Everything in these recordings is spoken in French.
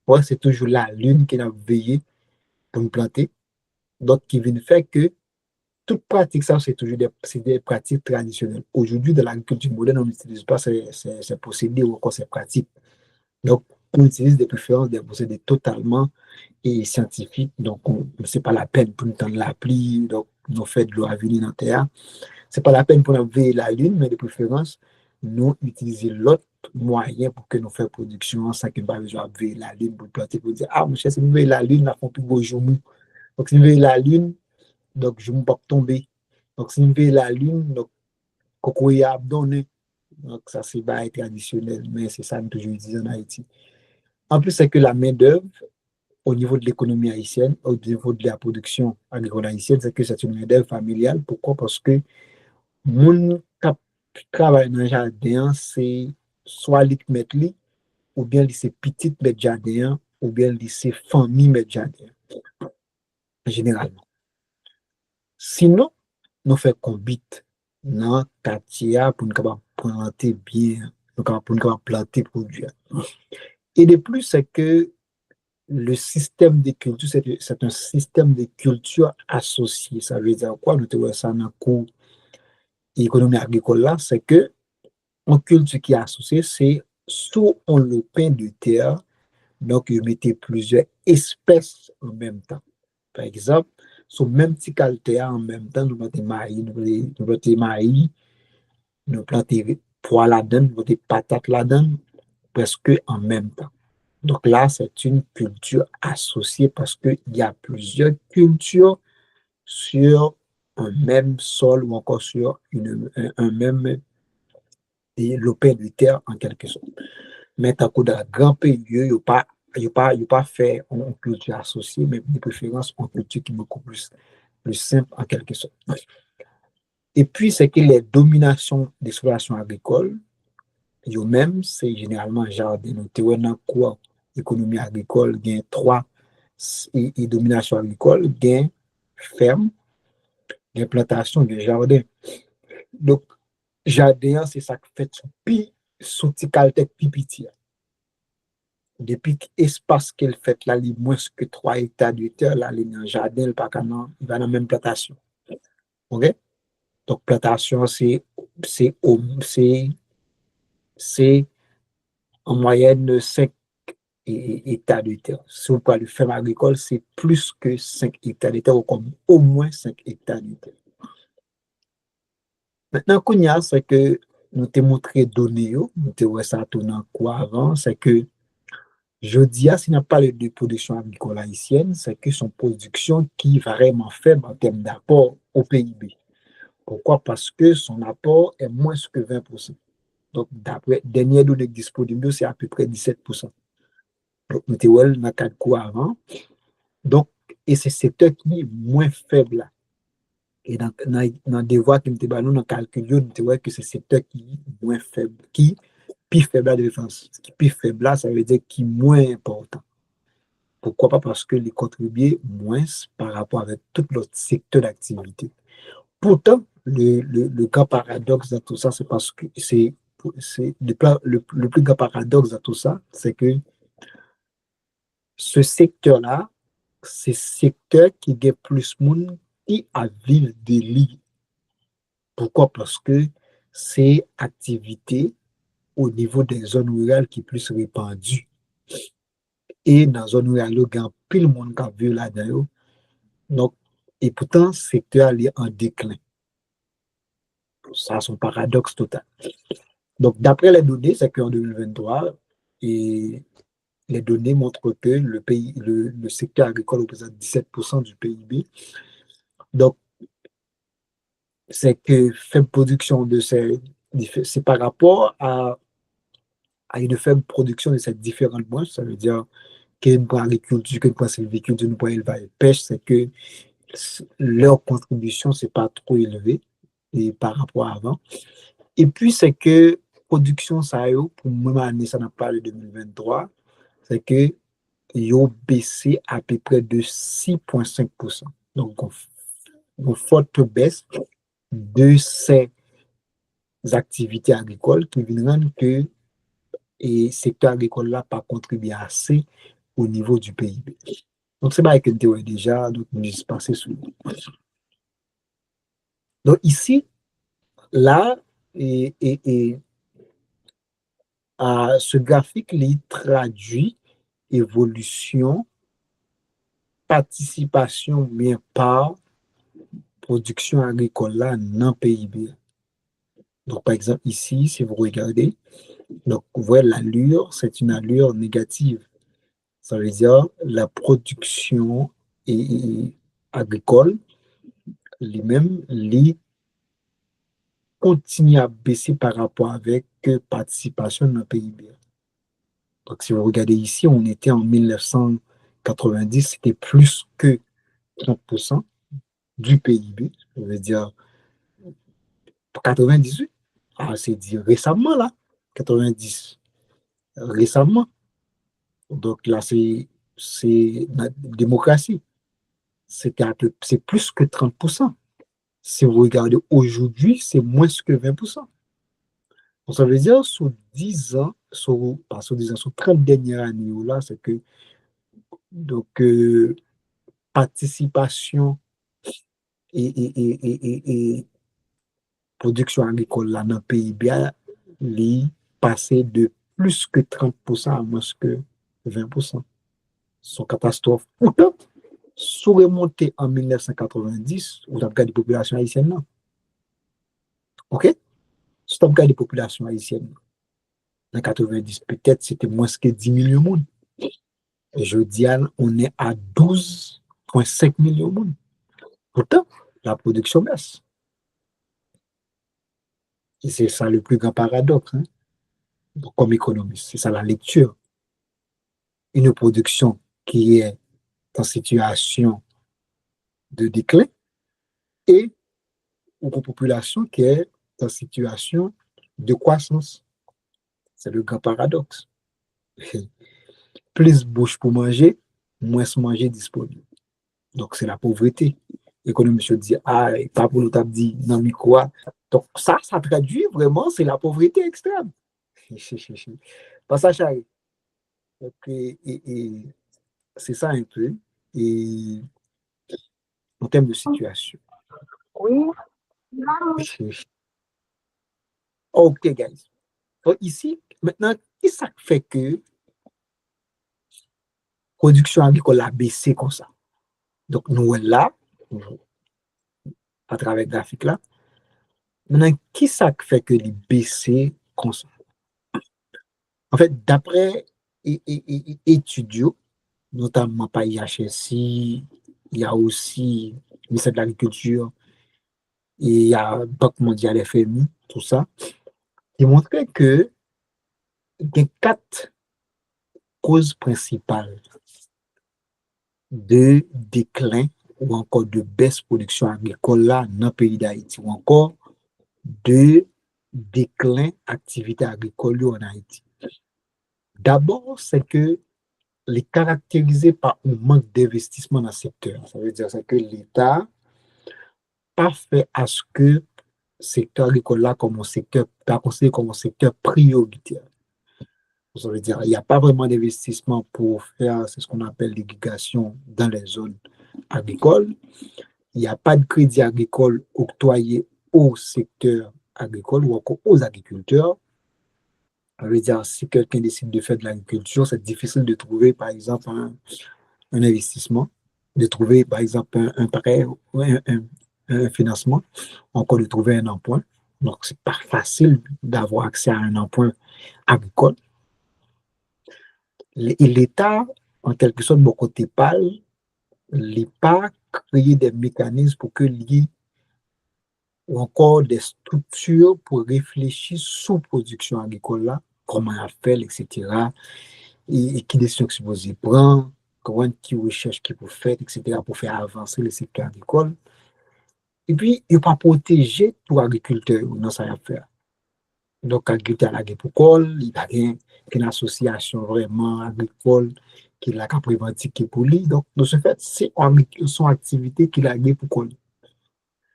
Ouais, c'est toujours la lune qui a veillé pour nous planter. Donc, qui vient faire que toute pratique, ça, c'est des pratiques traditionnelles. Aujourd'hui, dans l'agriculture moderne, on n'utilise pas ces procédés ou encore ces pratiques. Donc, on utilise des préférences, des procédés totalement et scientifiques. Donc, c'est pas la peine pour nous tendre la pluie. Donc, nous faisons de l'eau à venir dans la terre. C'est pas la peine pour nous veiller la lune, mais de préférence, nous utiliser l'autre moyen pour que nous fassions production sans que nous pas besoin de veiller la lune pour planter, pour dire, ah, mon cher, si nous veillons la lune, nous font plus beau jour. Donc, si nous veillons la lune, donc je ne peux pas tomber. Donc, si nous veillons la lune, donc, coco y a donné. Donc, ça, c'est pas traditionnel, mais c'est ça que nous toujours dit en Haïti. En plus, c'est que la main-d'œuvre, au niveau de l'économie haïtienne, au niveau de la production agricole haïtienne, c'est que c'est une main-d'œuvre familiale. Pourquoi? Parce que mon travail dans le jardin, c'est soit les mettre ou bien c'est petite mettre jardin, ou bien c'est famille mettre jardin, généralement. Sinon, nous faisons combit dans quartier pour nous planter bien, pour nous planter produit. Et de plus, c'est que le système de culture, c'est un système de culture associé. Ça veut dire quoi? Nous te ça dans le cours économie agricole là, c'est que en culture qui est associée, c'est sous on le pain de terre, donc ils mettaient plusieurs espèces en même temps. Par exemple, sur le même petit calcaire en même temps, nous plantons maïs, nous plantons maïs, nous plantons pois là-dedans, nous plantons patates là-dedans, presque en même temps. Donc là, c'est une culture associée parce qu'il y a plusieurs cultures sur un même sol ou encore sur un même lopin de terre en quelque sorte. Mais tant que dans le grand pays, il n'y a pas fait une culture associée, mais de préférence une culture qui est beaucoup plus simple en quelque sorte. Et puis, c'est que les dominations d'exploitation agricole, eux-mêmes, c'est généralement jardin. Donc, tu vois, dans quoi économie agricole, il y a trois et domination agricole, il y a ferme, il y a plantation, il y a jardin. Donc, jardin, c'est ça qui fait sous petit caltech pipiti. Depuis l'espace qu'elle fait là, il y a moins que 3 hectares de terre, là, il y a un jardin, il va dans la même plantation. OK? Donc, plantation, c'est, c'est, c'est en moyenne 5 hectares de terre. Si vous parlez de ferme agricole, c'est plus que 5 hectares de terre, ou comme au moins 5 hectares de terre. Maintenant, qu'on y a, c'est que nous t'ai montré données, nous t'ai ouais ça tournant quoi avant, c'est que je dis, s'il n'a pas de production agricole haïtienne, c'est que son production qui est vraiment faible en termes d'apport au PIB. Pourquoi? Parce que son apport est moins que 20%. Donc, d'après dernière données disponible, c'est à peu près 17%. Donc, nous avons dans le cadre quoi avant. Donc, et c'est ce secteur qui est moins faible là. Et dans des voies qui nous dans le calcul, nous avons que c'est ce secteur qui est moins faible, qui plus faible de défense. Qui plus faible là, ça veut dire qui est moins important. Pourquoi pas? Parce que les contribuer moins par rapport avec tout l'autre secteur d'activité. Pourtant, le grand paradoxe dans tout ça, c'est parce que c'est le plus grand paradoxe dans tout ça, c'est que ce secteur-là, c'est le secteur qui a plus de monde qui a vivre de lui. Pourquoi? Parce que c'est activité au niveau des zones rurales qui est plus répandue. Et dans les zones rurales, il y a pile monde qui a vu là-dedans. Donc, et pourtant, le secteur est en déclin. Ça, c'est un paradoxe total. Donc, d'après les données, c'est qu'en 2023, et les données montrent que le secteur agricole représente 17% du PIB. Donc, c'est que faible production c'est par rapport à une faible production de ces différentes branches. Ça veut dire qu'une pour l'agriculture, qu'une pour la sylviculture, une pour l'élevage et pêche, c'est que leur contribution, c'est pas trop élevé et par rapport à avant. Et puis, c'est que production, ça y est, pour même année, ça n'a pas de 2023, c'est que ils ont baissé à peu près de 6,5%. Donc, une forte baisse de ces activités agricoles qui viennent rendre que le secteur agricole n'a pas contribué assez au niveau du PIB. Donc, c'est pas avec une théorie déjà, donc on est passé sous. Donc, ici, là, et ce graphique, il traduit évolution, participation, bien part, production agricole là, dans le PIB. Donc, par exemple, ici, si vous regardez, donc, vous voyez, l'allure, c'est une allure négative. Ça veut dire la production agricole, lui-même, lui, continue à baisser par rapport avec participation dans le PIB. Donc, si vous regardez ici, on était en 1990, c'était plus que 30% du PIB. Ça veut dire 98. Ah, c'est dit récemment, là. 90. Récemment. Donc, là, c'est la démocratie. C'est plus que 30%. Si vous regardez aujourd'hui, c'est moins que 20%. Donc, ça veut dire, sur 10 ans, pas sur 10 ans, sur 30 dernières années, là, c'est que, donc, participation et production agricole là, dans le PIB, est passé de plus que 30% à moins que 20%. C'est une catastrophe. Pourtant, sous remonté en 1990, vous avez regardé la population haïtienne, non? OK? Si vous regardé la population haïtienne, en 90, peut-être c'était moins que 10 millions de monde. Et je dis, on est à 12,5 millions de monde. Pourtant, la production baisse. Et c'est ça le plus grand paradoxe, hein, comme économiste. C'est ça la lecture. Une production qui est en situation de déclin et une population qui est en situation de croissance. C'est le grand paradoxe. Plus bouche pour manger, moins manger disponible. Donc, c'est la pauvreté. L'économiste dit, ah, pas pour nous dit, non, mais quoi? Donc, ça traduit vraiment, c'est la pauvreté extrême. Pas ça, Charlie. Donc, c'est ça un peu. Et en termes de situation. Oui. OK, guys. Donc, ici, maintenant, qu'est-ce que ça fait que production agricole a baissé comme ça? Donc, nous, là, à travers le graphique là, maintenant, qui ça fait que les baissé comme ça? En fait, d'après étudiants, notamment par IHSI, il y a aussi le ministère de l'Agriculture, et il y a Banque mondiale FMI, tout ça, qui montraient que il y a 4 causes principales de déclin ou encore de baisse production agricole là dans le pays d'Haïti, ou encore de déclin activité agricole en Haïti. D'abord, c'est que les caractérisé par un manque d'investissement dans le secteur. Ça veut dire que l'État pas fait à ce que le secteur agricole là comme un secteur, pas considéré comme un secteur prioritaire. Ça veut dire qu'il n'y a pas vraiment d'investissement pour faire ce qu'on appelle l'irrigation dans les zones agricoles. Il n'y a pas de crédit agricole octroyé au secteur agricole ou encore aux agriculteurs. Ça veut dire si quelqu'un décide de faire de l'agriculture, c'est difficile de trouver, par exemple, un investissement, de trouver, par exemple, un prêt ou un financement, encore de trouver un emprunt. Donc, c'est pas facile d'avoir accès à un emprunt agricole. Et l'État, en quelque sorte, de mon côté pâle, l'État créer des mécanismes pour que l'État ou encore des structures pour réfléchir sous production agricole là, comment elle fait, etc. Et qui décision que supposé prendre, comment qui recherche qui peut faire, etc. pour faire avancer le secteur agricole. Et puis, il ne pas protéger tout agriculteur dans sa affaire. Donc, agriculteur a la pour col, il a une association vraiment agricole qui l'a préventive pour lui. Donc, de ce fait, c'est son activité qu'il a pour col.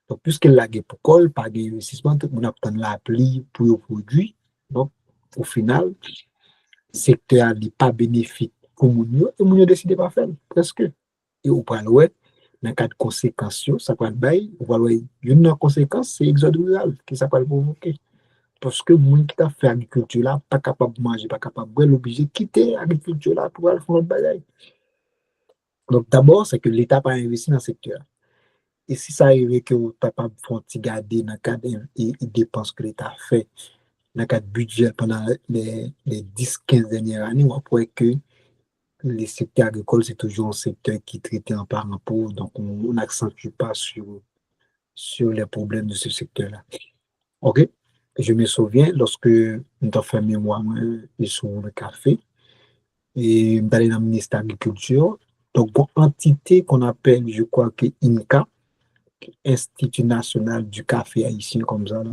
Donc, puisqu'il l'a pour col, pas d'investissement, tout le monde a l'appli pour le produit. Donc, au final, le secteur n'est pas bénéfique pour moun et moun yo décide pas faire, presque. Et ou pral ouais, dans cas de conséquences, ça pral bay, ou pral ouais, une des conséquences, c'est exode rural qui ça pral provoquer. Parce que moun qui t'a fait agriculture là, pas capable de manger, pas capable de boire, obligé de quitter l'agriculture là pour aller faire autre bagaille. Donc d'abord, c'est que l'État pas investi dans le secteur. Et si ça arrive que vous pas garder dans le cadre des dépenses que l'État fait, dans le cadre budget pendant les 10-15 dernières années, on voit que le secteur agricole, c'est toujours un secteur qui est traité en parent pauvre, donc on n'accentue pas sur les problèmes de ce secteur-là. OK? Je me souviens, lorsque nous avons fait mémoire sur le café, et d'aller dans le ministère de l'Agriculture, donc une entité qu'on appelle, je crois que INCA, Institut national du café haïtien, comme ça, là,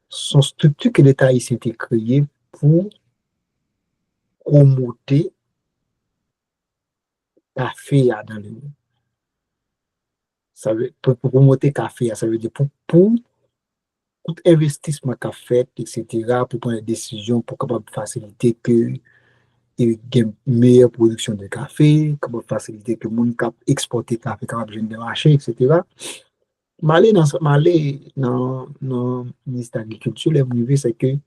son structure que l'État haïtien a créé pour promoter le café dans le monde. Ça veut, pour promoter le café, ça veut dire pour tout investissement qu'a fait, etc., pour prendre des décisions, pour capable faciliter que il y ait une meilleure production de café, capable faciliter que le monde cap exporter café, capable de des marchés, etc. Dans le ministère de l'Agriculture, le c'est que le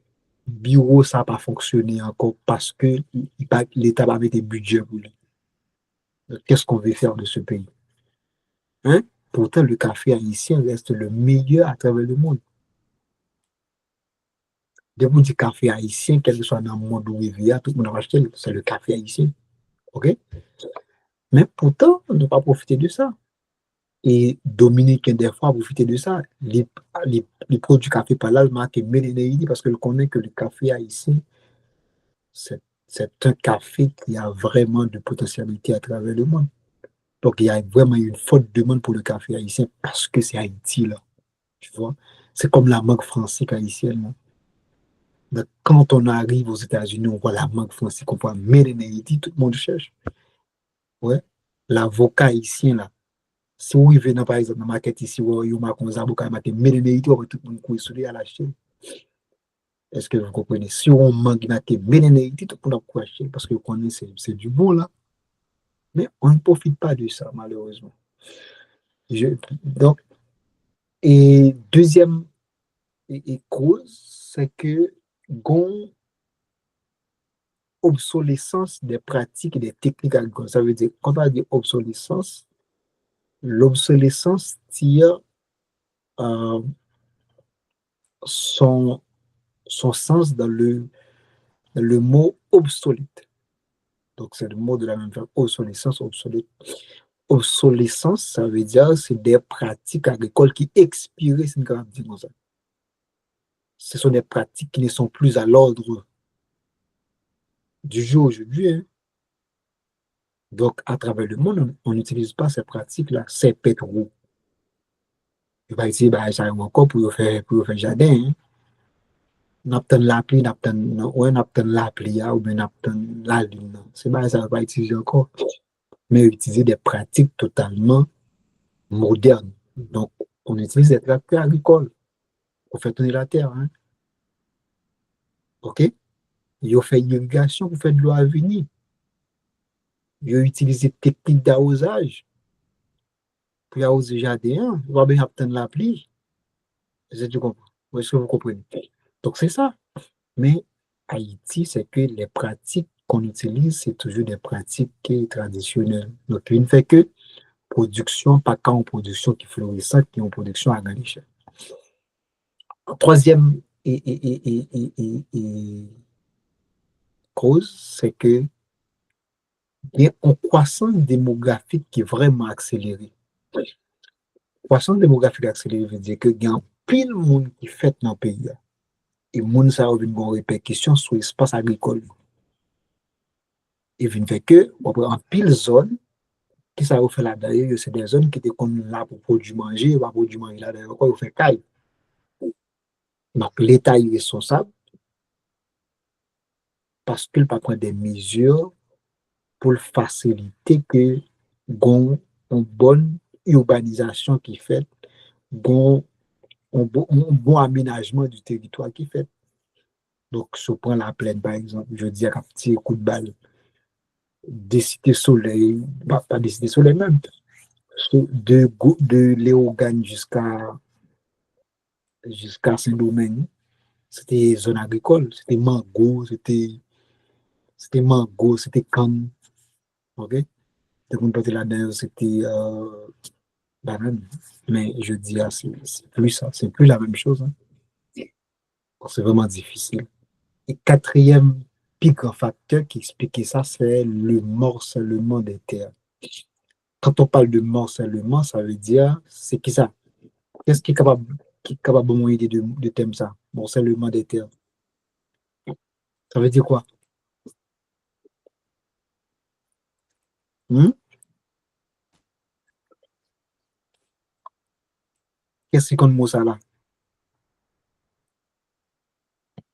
bureau ça n'a pas fonctionné encore parce que l'État n'a pas mis de budget pour lui. Qu'est-ce qu'on veut faire de ce pays? Hein? Pourtant, le café haïtien reste le meilleur à travers le monde. Dès qu'on dit café haïtien, quel que soit dans le monde où il vit, tout le monde va acheter, c'est le café haïtien. OK? Mais pourtant, on ne peut pas profiter de ça. Et Dominique, des fois, profiter de ça. Les produits café par là, marqué Mélénéidi, parce que je connais que le café haïtien, c'est un café qui a vraiment de potentialité à travers le monde. Donc, il y a vraiment une forte demande pour le café haïtien parce que c'est Haïti, là. Tu vois? C'est comme la marque française haïtienne, là. Donc, quand on arrive aux États-Unis, on voit la marque française, on voit Made in Haiti, tout le monde cherche. Ouais. L'avocat haïtien, là. Si vous venez, par exemple, dans la market ici, vous avez un avocat, Made in Haiti, tout le monde couille sur lui à l'acheter. Est-ce que vous comprenez? Si on manque Made in Haiti, tout le monde couille acheter parce que vous connaissez, c'est du bon, là. Mais on ne profite pas de ça, malheureusement. Donc, et deuxième cause, c'est que gon obsolescence des pratiques et des techniques agricoles. Ça veut dire, quand on parle d'obsolescence, l'obsolescence tire euh, son, son sens dans le mot obsolète. Donc, c'est le mot de la même chose, obsolescence, obsolète. Obsolescence, ça veut dire c'est des pratiques agricoles qui expirent, c'est une grande différence. Ce sont des pratiques qui ne sont plus à l'ordre du jour aujourd'hui. Hein. Donc, à travers le monde, on n'utilise pas ces pratiques-là, ces pétraux. Je vais dire, bah, ça encore pour faire jardin. Hein. N'aptan la pluie, n'aptan la pluie, ou bien n'aptan la lune. C'est pas ça, va utiliser encore. Mais utiliser des pratiques totalement modernes. Donc, on utilise des tracteurs agricoles pour faire tourner la terre. Hein. OK? Ils ont fait irrigation pour faire de l'eau à venir. Ils ont utilisé des techniques d'arrosage pour arroser le jardin. Ils vont bien obtenir la pluie. Est-ce que vous comprenez? Donc, c'est ça. Mais Haïti, c'est que les pratiques qu'on utilise, c'est toujours des pratiques traditionnelles. Donc, il ne fait que production, pas qu'en production qui florissante, qui en production à grande échelle. Troisième cause, c'est que il y a une croissance démographique qui est vraiment accélérée. Croissance démographique accélérée veut dire que il y a un pile de monde qui fait dans le pays. Et le monde, ça a une répercussion sur l'espace agricole. Et vient fait que, en pile zone, qui ça a fait là d'ailleurs, c'est des zones qui étaient comme là pour produire manger, pour produire manger là d'ailleurs, quoi, il fait caille. Donc l'État est responsable parce qu'il va prendre des mesures pour faciliter que gon une bonne urbanisation qui fait, gon un bon aménagement du territoire qui fait. Donc, si on prend la plaine, par exemple, je dis à un petit coup de balle, des cités soleil, pas des cités soleil même, de Léogane jusqu'à Saint-Domingue, c'était zone agricole, c'était mango, c'était canne, ok? Donc, on partait là-dedans, c'était banane. Mais je dis, ah, c'est plus ça, c'est plus la même chose. Hein. C'est vraiment difficile. Et quatrième plus grand facteur qui expliquait ça, c'est le morcellement des terres. Quand on parle de morcellement, ça veut dire, c'est qui ça? Qu'est-ce qui est capable de m'aider de thème ça? Morcellement des terres. Ça veut dire quoi? Hmm? Qu'est-ce qu'on mot ça là?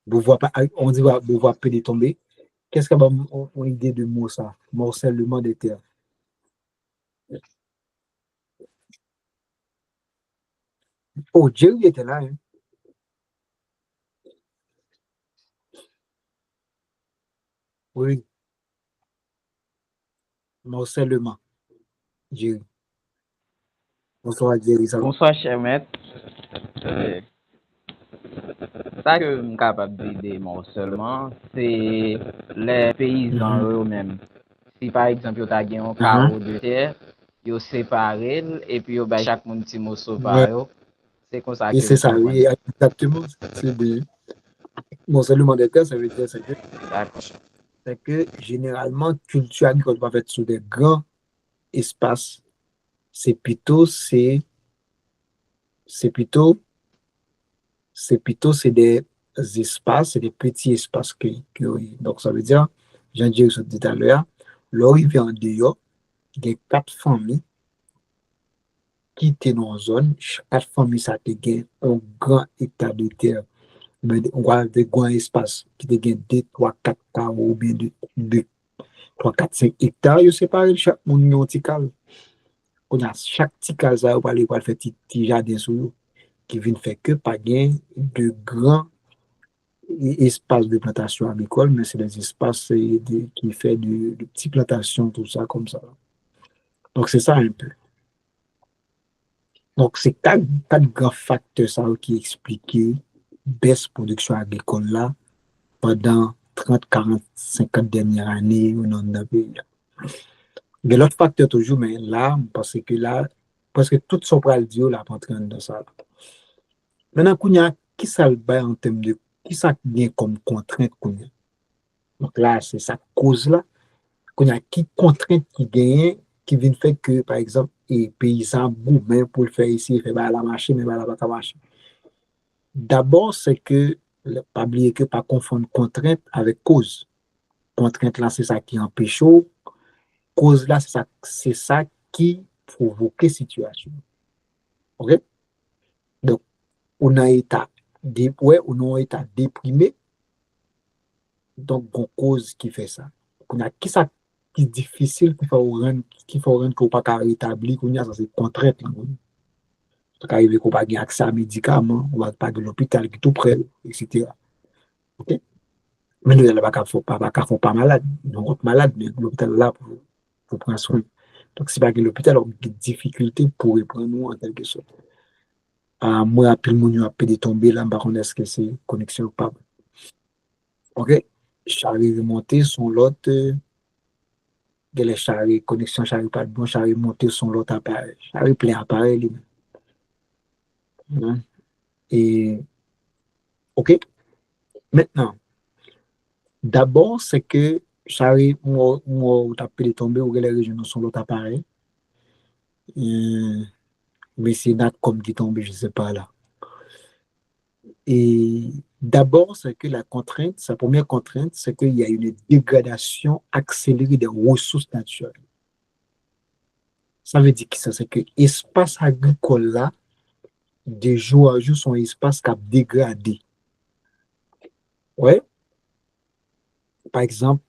Vous voyez pas, on dit, vous voyez peu de tomber. Qu'est-ce qu'on a une idée de mot ça? Morcellement des terres. Oh, Jerry était là, hein? Oui, morcellement, Jerry. Bonsoir, Jerry, ça va? Bonsoir, cher maître. Euh, Ça que je suis capable de dire seulement, c'est les paysans Mhm. eux-mêmes. Si par exemple, vous avez un Uh-huh. carreau de terre, vous séparez et puis vous avez chaque monde petit morceau Ouais. par eux, c'est comme ça Et que c'est vous ça, comprenez. oui, exactement. C'est de morcellement des terres, ça veut dire D'accord. c'est que généralement, culture agricole va être sur des grands espaces. C'est plutôt, c'est, c'est plutôt, c'est des espaces, c'est des petits espaces oui. Donc, ça veut dire, j'ai dit tout à l'heure, là, il vient en dehors, il y a quatre familles qui étaient dans une zone, chaque famille, ça te gagne un grand état de terre. Mais on va avoir un grand espace qui te gagne 2, 3, 4 carreaux ou bien 2, 3, 4, 5 hectares, je sais pas, chaque monde a un petit carré. On a chaque petit cas, ça va aller faire petit jardin sur eux, qui vient faire que pas gain de grands espaces de plantation agricole, mais c'est des espaces qui fait de petites plantations, tout ça, comme ça. Donc, c'est ça un peu. Donc, c'est quatre grands facteurs ça, qui expliquent baisse production agricole là pendant 30, 40, 50 dernières années au dans le pays. Mais l'autre facteur toujours, mais là, parce que là, parce que tout son pral dire là, pas en train de ça. Maintenant, Kounia, qui ça le bat en termes de, qui ça vient comme contrainte, Kounia? Donc là, c'est sa cause là. Kounia, qui contrainte qui gagne, qui vient faire que, par exemple, les paysans gourmands pour le faire ici, il fait bah, la machine, mais bah, la pas marcher. D'abord, c'est que, pas oublier que pas confondre contrainte avec cause. Contrainte là, c'est ça qui empêche, cause là, c'est ça qui provoque situation. OK? Donc, on a état, ouais, on a état déprimé, donc une cause qui fait ça. On a qui ça qui est difficile qui faut rendre qu'on pas rétablir qu'on a ça c'est contrainte là. Ça arrive qu'on pas accès à médicaments, on va pas de l'hôpital qui est tout près etc. OK. Mais nous là pas malade, donc malade mais l'hôpital là pour prendre soin. Donc si pas que l'hôpital on a des difficultés pour reprendre nous en quelque sorte. Ah, moi après mon a pédé tomber là par contre est-ce que c'est connexion ou pas. OK. Charles remonté son lot les chariots, connexion chariot pas de bon, chariot monter son l'autre appareil. Chariot plein appareil. Hein. Et, OK, maintenant, d'abord, c'est que chariot, moi, t'as tomber ou les régions sont l'autre appareil. Mais c'est not comme qui tombe, je sais pas là. Et d'abord, c'est que la contrainte, sa première contrainte, c'est qu'il y a une dégradation accélérée des ressources naturelles. Ça veut dire que ça, c'est que l'espace agricole là, de jour à jour, son espace qui a dégradé. Ouais, par exemple,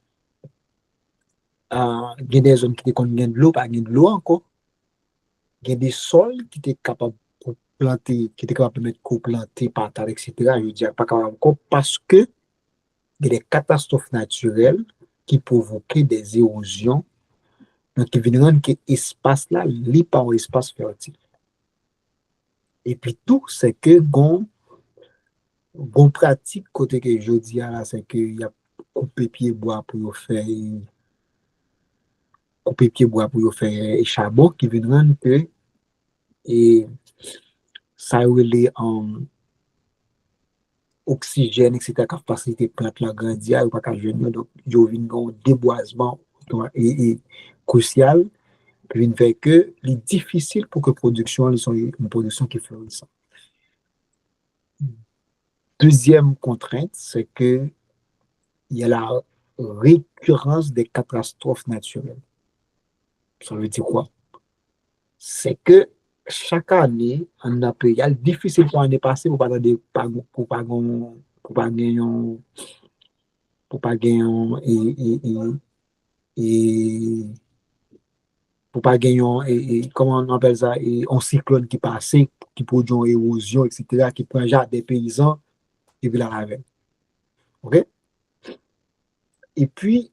il y a des zones qui ont de l'eau, pas de l'eau encore. Il y a des sols qui étaient capables de planter, qui étaient capables de mettre planter, par terre, etc. Je veux dire, pas capable encore parce que il y a des catastrophes naturelles qui provoquait des érosions, donc qui viennent rendre que l'espace là, n'est pas un espace fertile. Et puis tout, c'est que gon pratique côté que je dis là, c'est que y a coupé pied bois pour faire charbon qui viennent rendre que et ça relève en oxygène, etc., qui facilite plante la grandir, ou pas qu'à jeune, donc, il y a un déboisement et crucial, qui fait que c'est difficile pour que la production soit une production qui florisse. Deuxième contrainte, c'est que il y a la récurrence des catastrophes naturelles. Ça veut dire quoi? C'est que chaque année, en a période difficile pour l'année passée, pour pas pour pas pour pas gagner pour pas gagner et pour pas gagner comment on appelle ça un cyclone qui passe qui produit une érosion etc qui prend déjà des paysans et puis la lave. OK? Et puis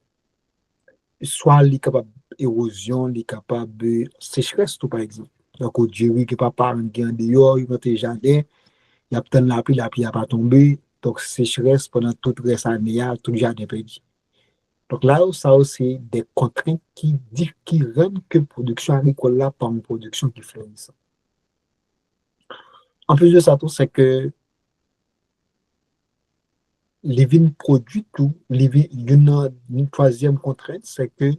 soit les capable érosion, les capable sécheresse tout par exemple. Donc au Dieu qui papa en dehors, il rentre jardin, il y a peut-être la pluie n'a pas tombé, donc sécheresse pendant toute reste année, tout le jardin perdu. Donc là, ça aussi des contraintes qui rendent que la production agricole là pas une production qui florisse. En plus de ça, tout, c'est que les vignes produits tout, une troisième contrainte, c'est que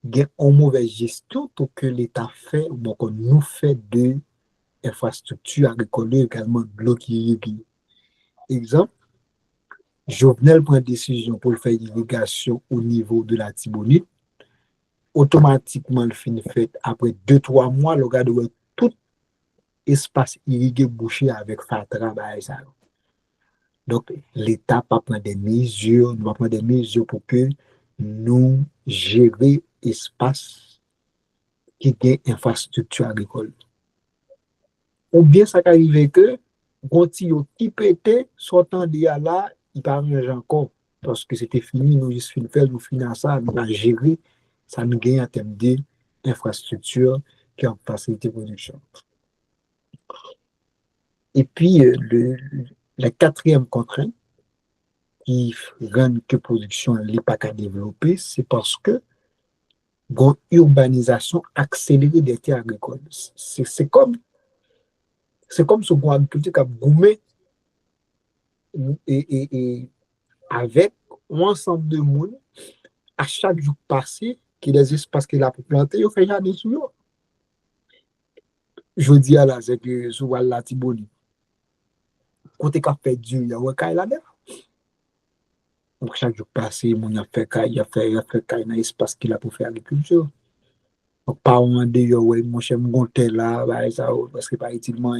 il y a une mauvaise gestion tout que l'État fait, ou qu'on nous fait de infrastructures agricoles également de l'eau qui irrigue. Exemple, Jovenel prend une décision pour faire irrigation au niveau de la Tibonite. Automatiquement, le fin fait après 2-3 mois, le gars doit tout espace irrigué bouché avec Fatra. Donc, l'État va prendre des mesures, pour que nous gérer l'espace qui est infrastructure agricole. Ou bien ça arrive que, quand il qui pétait, sortant de là, il pas manger encore. Parce que c'était fini, nous juste faire, nous financer ça, nous la gérer, ça nous gagne en termes d'infrastructure qui en facilité production. Et puis, la quatrième contrainte qui rend que production n'est pas qu'à développer, c'est parce que une urbanisation accélérée des terres agricoles. C'est comme ce qu'on agriculture qui a boomé et avec un ensemble de monde à chaque jour passé qui des espaces qu'il a pour planter, il fait jardin sur eux. Je dis à la c'est que sur la Tibonite, quand tu as fait du, il y a un caille là-dedans. Donc chaque jour passé, il a fait caille, il a fait caille dans l'espace qu'il a pour faire agriculture. Donc pas un d'ailleurs, ouais, mon cher, mon tel là, bah, ça, parce que pas utilement,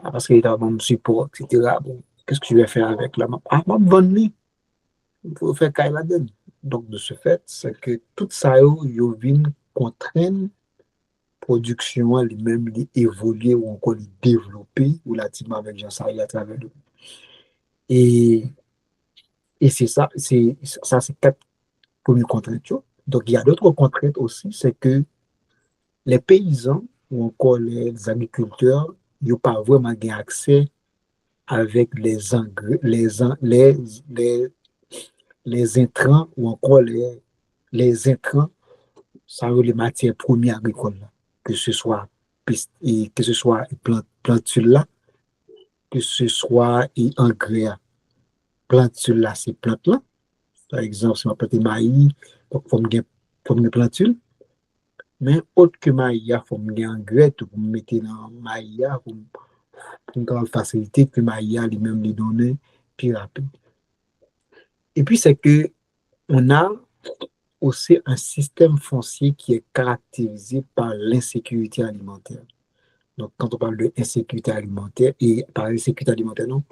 parce qu'il a mon support, etc. Bon, qu'est-ce que je vais faire avec la map? Ah, map bonne il faut faire caille là-dedans. Donc, de ce fait, c'est que tout ça, il vient contraindre production elle-même, évoluer ou encore développer relativement avec Jean Sarri à travers le. Et, et c'est ça, c'est quatre premières contraintes. Donc, il y a d'autres contraintes aussi, c'est que les paysans ou encore les agriculteurs n'ont pas vraiment accès avec les engrais, les intrants ou encore les intrants, ça veut les matières premières agricoles, que ce soit plantule là, que ce soit engrais. Plantule là, c'est plante là. Par exemple, si on plante maïs, donc il faut me plantule. Mais autre que maïs, il faut me engrais pour me mettre dans maïs, pour me faciliter que maïs lui-même les donner plus rapide. Et puis, c'est que on a aussi un système foncier qui est caractérisé par l'insécurité alimentaire. Donc, quand on parle d'insécurité alimentaire, et par insécurité alimentaire, non,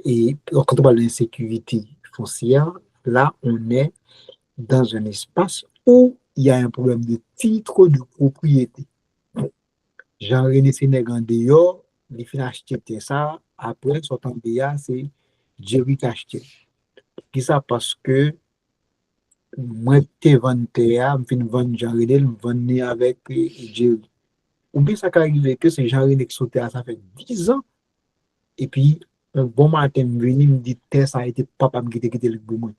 et quand on parle d'insécurité foncière, là, on est dans un espace où il y a un problème de titre de propriété. Jean-René Sénégal dehors, il finit acheter ça, après, sortant de là, c'est Jerry qui achète. Qui ça parce que moi, te vendre terre, je vendre Jean René, je vendre avec Jerry. Ou bien ça qui arrive que c'est Jean René qui saute ça fait 10 ans. Et puis, un bon matin, je venu me dit, terre, ça a été papa qui quitté le bout.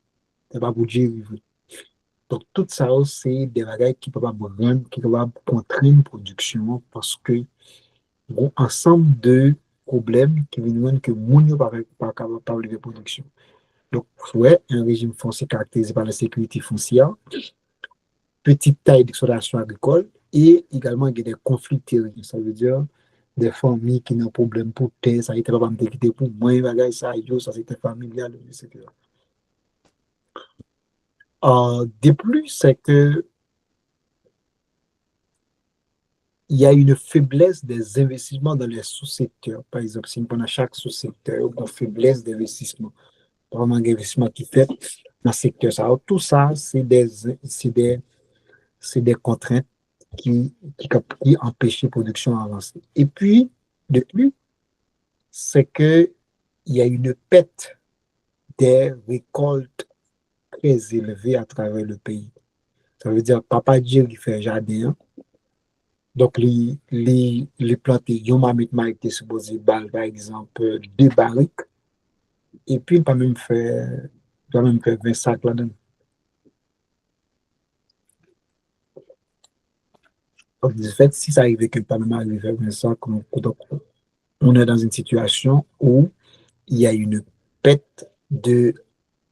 C'est pas pour Jerry. Donc, tout ça, c'est des bagages qui peuvent rendre, qui peuvent contraindre une production parce que bon ensemble de problèmes qui viennent que moun yo pas capable de production. Donc, ouais, un régime foncier caractérisé par la sécurité foncière, petite taille d'exploitation agricole et également il y a des conflits terriens. Ça veut dire des familles qui n'ont problème pour terre, ça a été pas me pour moi, ça, ça c'était familial, etc. De plus, c'est que il y a une faiblesse des investissements dans les sous-secteurs. Par exemple, si on prend chaque sous-secteur, une faiblesse d'investissement. Vraiment d'investissement qui fait dans le secteur. Ça. Alors, tout ça, c'est des contraintes qui empêchent la production d'avancer. Et puis, de plus, c'est qu'il y a une perte des récoltes très élevées à travers le pays. Ça veut dire, papa Dieu qui fait jardin, donc les plantes, ils ont été supposé par exemple, 2 barriques, et puis, pas même faire 20 sacs là-dedans. Donc, de fait, si ça arrivait que pas même arriver à 20 sacs, donc, on est dans une situation où il y a une perte de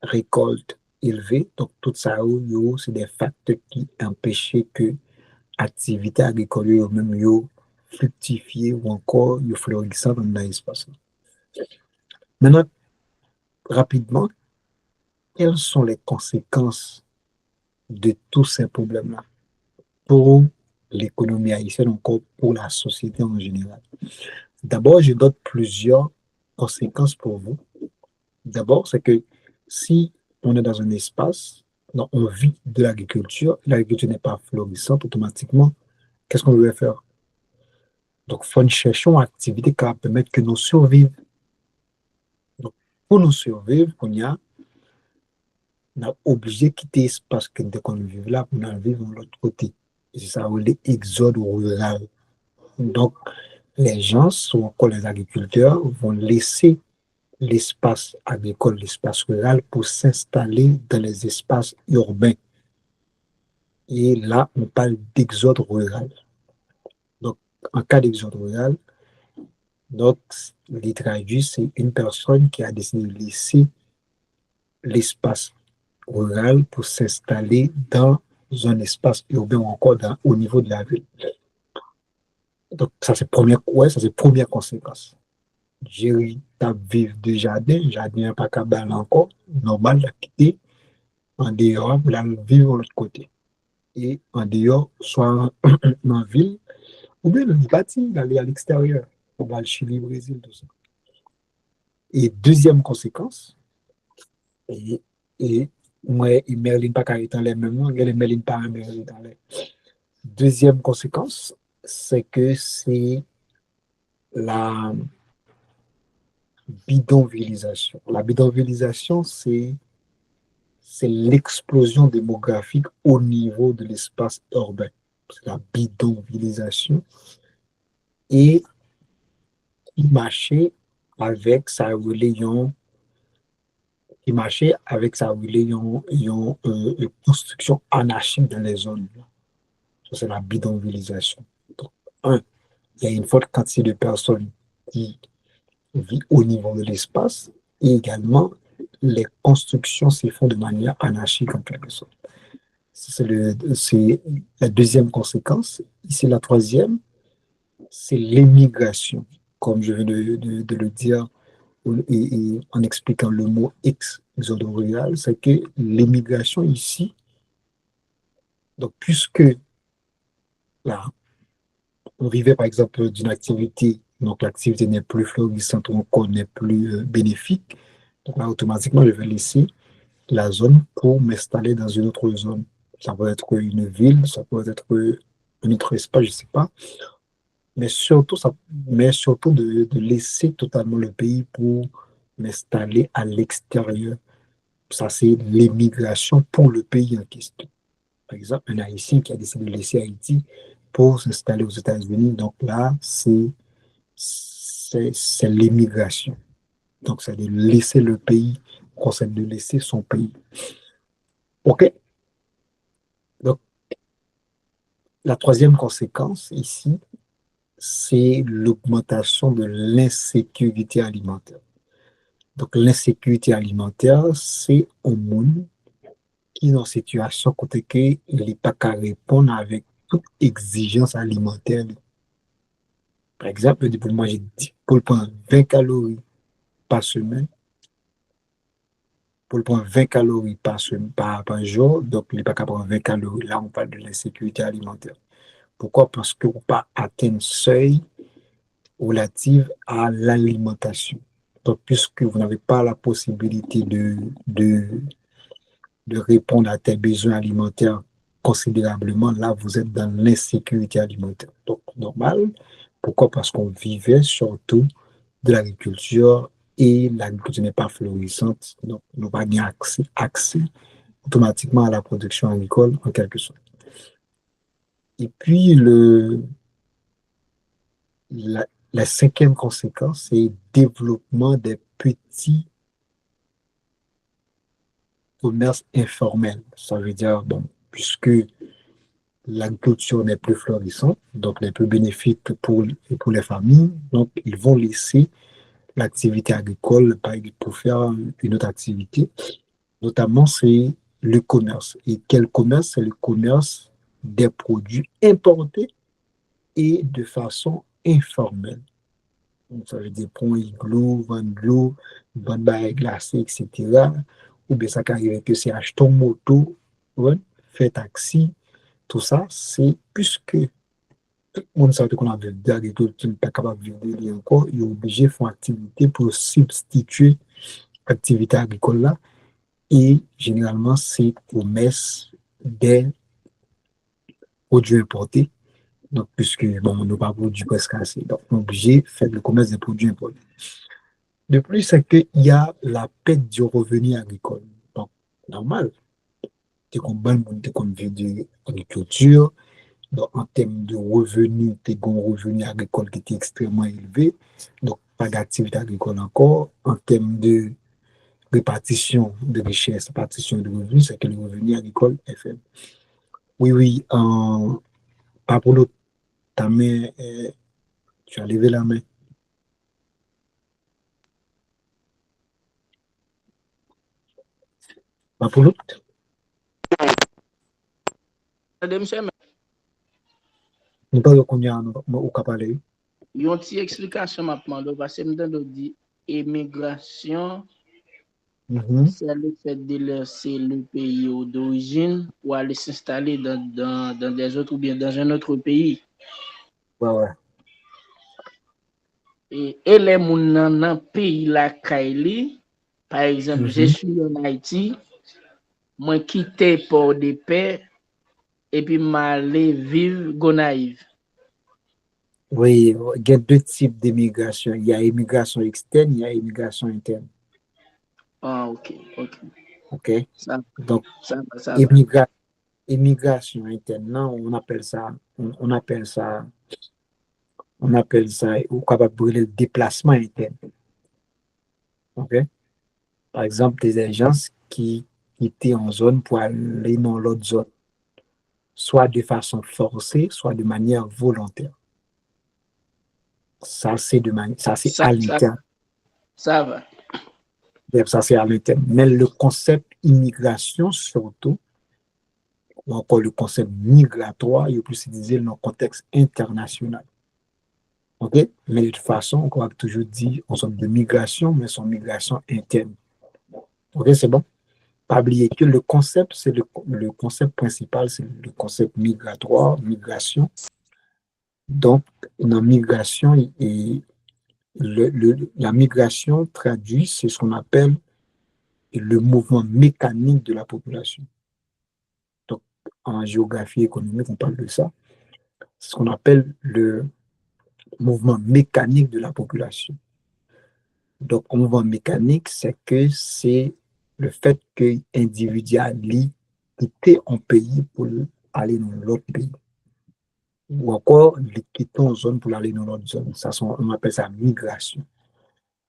récolte élevée. Donc, tout ça, c'est des facteurs qui empêchent que l'activité agricole ou même fructifier ou encore fleurissant dans l'espace. Maintenant, rapidement, quelles sont les conséquences de tous ces problèmes-là pour l'économie haïtienne, encore pour la société en général? D'abord, je donne plusieurs conséquences pour vous. D'abord, c'est que si on est dans un espace, donc on vit de l'agriculture n'est pas florissante automatiquement, qu'est-ce qu'on veut faire? Donc, il faut une chercher une activité qui va permettre que nous survivions. Donc, pour nous survivre, on a obligé de quitter l'espace que dès qu'on vit là, pour nous vivre de l'autre côté. Et c'est ça, l'exode rural. Donc, les gens, ou encore les agriculteurs, vont laisser l'espace agricole, l'espace rural pour s'installer dans les espaces urbains. Et là, on parle d'exode rural. Donc, en cas d'exode rural, donc, les traduits, c'est une personne qui a décidé de laisser l'espace rural pour s'installer dans un espace urbain ou encore au niveau de la ville. Donc, ça, c'est première conséquence. J'ai vivre de jardin pas cabane encore, normal, la quitter en dehors pour la vivre de l'autre côté. Et en dehors, soit en ville, ou bien dans le bâtiment, d'aller à l'extérieur, on va le Chili, Brésil, tout ça. Et deuxième conséquence, et moi, et Merlin pas carré dans les mêmes noms, et Merlin pas un Merlin dans les. Deuxième conséquence, c'est que c'est la bidonvillisation. La bidonvillisation, c'est l'explosion démographique au niveau de l'espace urbain. C'est la bidonvillisation. Et il marchait avec sa religion, une construction anarchique dans les zones. Ça, c'est la bidonvillisation. Donc, il y a une forte quantité de personnes qui vivent au niveau de l'espace et également les constructions se font de manière anarchique en quelque sorte. C'est la deuxième conséquence. Ici, la troisième, c'est l'émigration. Comme je viens de le dire et en expliquant le mot exode rural, c'est que l'émigration ici, donc puisque là, on vivait par exemple d'une activité, donc l'activité n'est plus florissante, on n'est plus bénéfique, donc là, automatiquement, je vais laisser la zone pour m'installer dans une autre zone. Ça peut être une ville, ça peut être un autre espace, je ne sais pas. Mais surtout de laisser totalement le pays pour m'installer à l'extérieur. ça c'est l'émigration pour le pays en question. Par exemple, un Haïtien qui a décidé de laisser Haïti pour s'installer aux États-Unis, donc là, c'est l'émigration. Donc, c'est de laisser le pays, concept de laisser son pays. OK? Donc, la troisième conséquence ici, c'est l'augmentation de l'insécurité alimentaire. Donc, l'insécurité alimentaire, c'est un monde qui est en situation côté que il n'est pas qu'à répondre avec toute exigence alimentaire. Par exemple, pour manger pour prendre 20 calories par semaine, pour prendre 20 calories par jour, donc il n'est pas qu'à prendre 20 calories. Là, on parle de l'insécurité alimentaire. Pourquoi? Parce que vous pas atteindre seuil relative à l'alimentation. Donc, puisque vous n'avez pas la possibilité de répondre à tes besoins alimentaires considérablement, là, vous êtes dans l'insécurité alimentaire. Donc, normal. Pourquoi? Parce qu'on vivait surtout de l'agriculture et l'agriculture n'est pas florissante. Donc, nous n'avons pas accès automatiquement à la production agricole en quelque sorte. Et puis, la cinquième conséquence, c'est le développement des petits commerces informels. Ça veut dire, bon, puisque l'agriculture n'est plus florissante, donc n'est plus bénéfique pour les familles, donc ils vont laisser l'activité agricole pour faire une autre activité. Notamment, c'est le commerce. Et quel commerce? C'est le commerce des produits importés et de façon informelle. Donc, ça veut dire prendre igloo, vendre de l'eau, vendre des glacés, etc. Ou bien ça qui arrive que c'est acheter une moto, ouais, faire taxi, tout ça, c'est puisque tout le monde sait qu'on a de l'agriculture, n'est pas capable de vivre encore, il est obligé de faire activité pour substituer l'activité agricole là. Et généralement, c'est promesse des produits importés. Donc, puisque bon, on n'a pas produit presque assez. Donc, on est obligé de faire le commerce des produits importés. De plus, c'est qu'il y a la perte du revenu agricole. Donc, normal, tu es comme bon monde, tu es comme vivre de l'agriculture. Donc, en termes de revenus, tu as un revenu agricole qui est extrêmement élevé. Donc, pas d'activité agricole encore. En termes de répartition de richesse, répartition de revenus, c'est que le revenu agricole est faible. Oui, oui, Pablo, ta main, tu as levé la main. Pablo, Monsieur, nous pas reconnu au Kapalé. yon ti explikasyon map mando, parce que m'dan do di, émigration, c'est le fait de laisser le pays d'origine pour aller s'installer dans des autres ou bien dans un autre pays. Ouais, ouais. Et les moun nan pays la Kaili, par exemple, je suis en Haïti, moi quitté Port-de-Paix et puis m'aller vivre Gonaïve. Oui, il y a deux types d'immigration. Il y a immigration externe, il y a immigration interne. Ah, ok. OK? Ça Donc, va. immigration interne, non, on appelle ça, ou capable de déplacement interne. OK? Par exemple, des agents qui étaient en zone pour aller dans l'autre zone, soit de façon forcée, soit de manière volontaire. Ça, c'est à l'interne. Ça va. Ça, c'est à l'interne. Mais le concept immigration, surtout, ou encore le concept migratoire, il est plus utilisé dans le contexte international. OK? Mais de toute façon, on va toujours dire on sorte de migration, mais son migration interne. OK, c'est bon? Pas oublier que le concept, c'est le concept principal, c'est le concept migratoire, migration. Donc, dans migration, la migration traduit, c'est ce qu'on appelle le mouvement mécanique de la population. Donc, en géographie économique, on parle de ça. C'est ce qu'on appelle le mouvement mécanique de la population. Donc, un mouvement mécanique, c'est que c'est le fait que l'individu a quitté un pays pour aller dans l'autre pays. Ou encore, il quitte une zone pour aller dans l'autre zone. On appelle ça migration.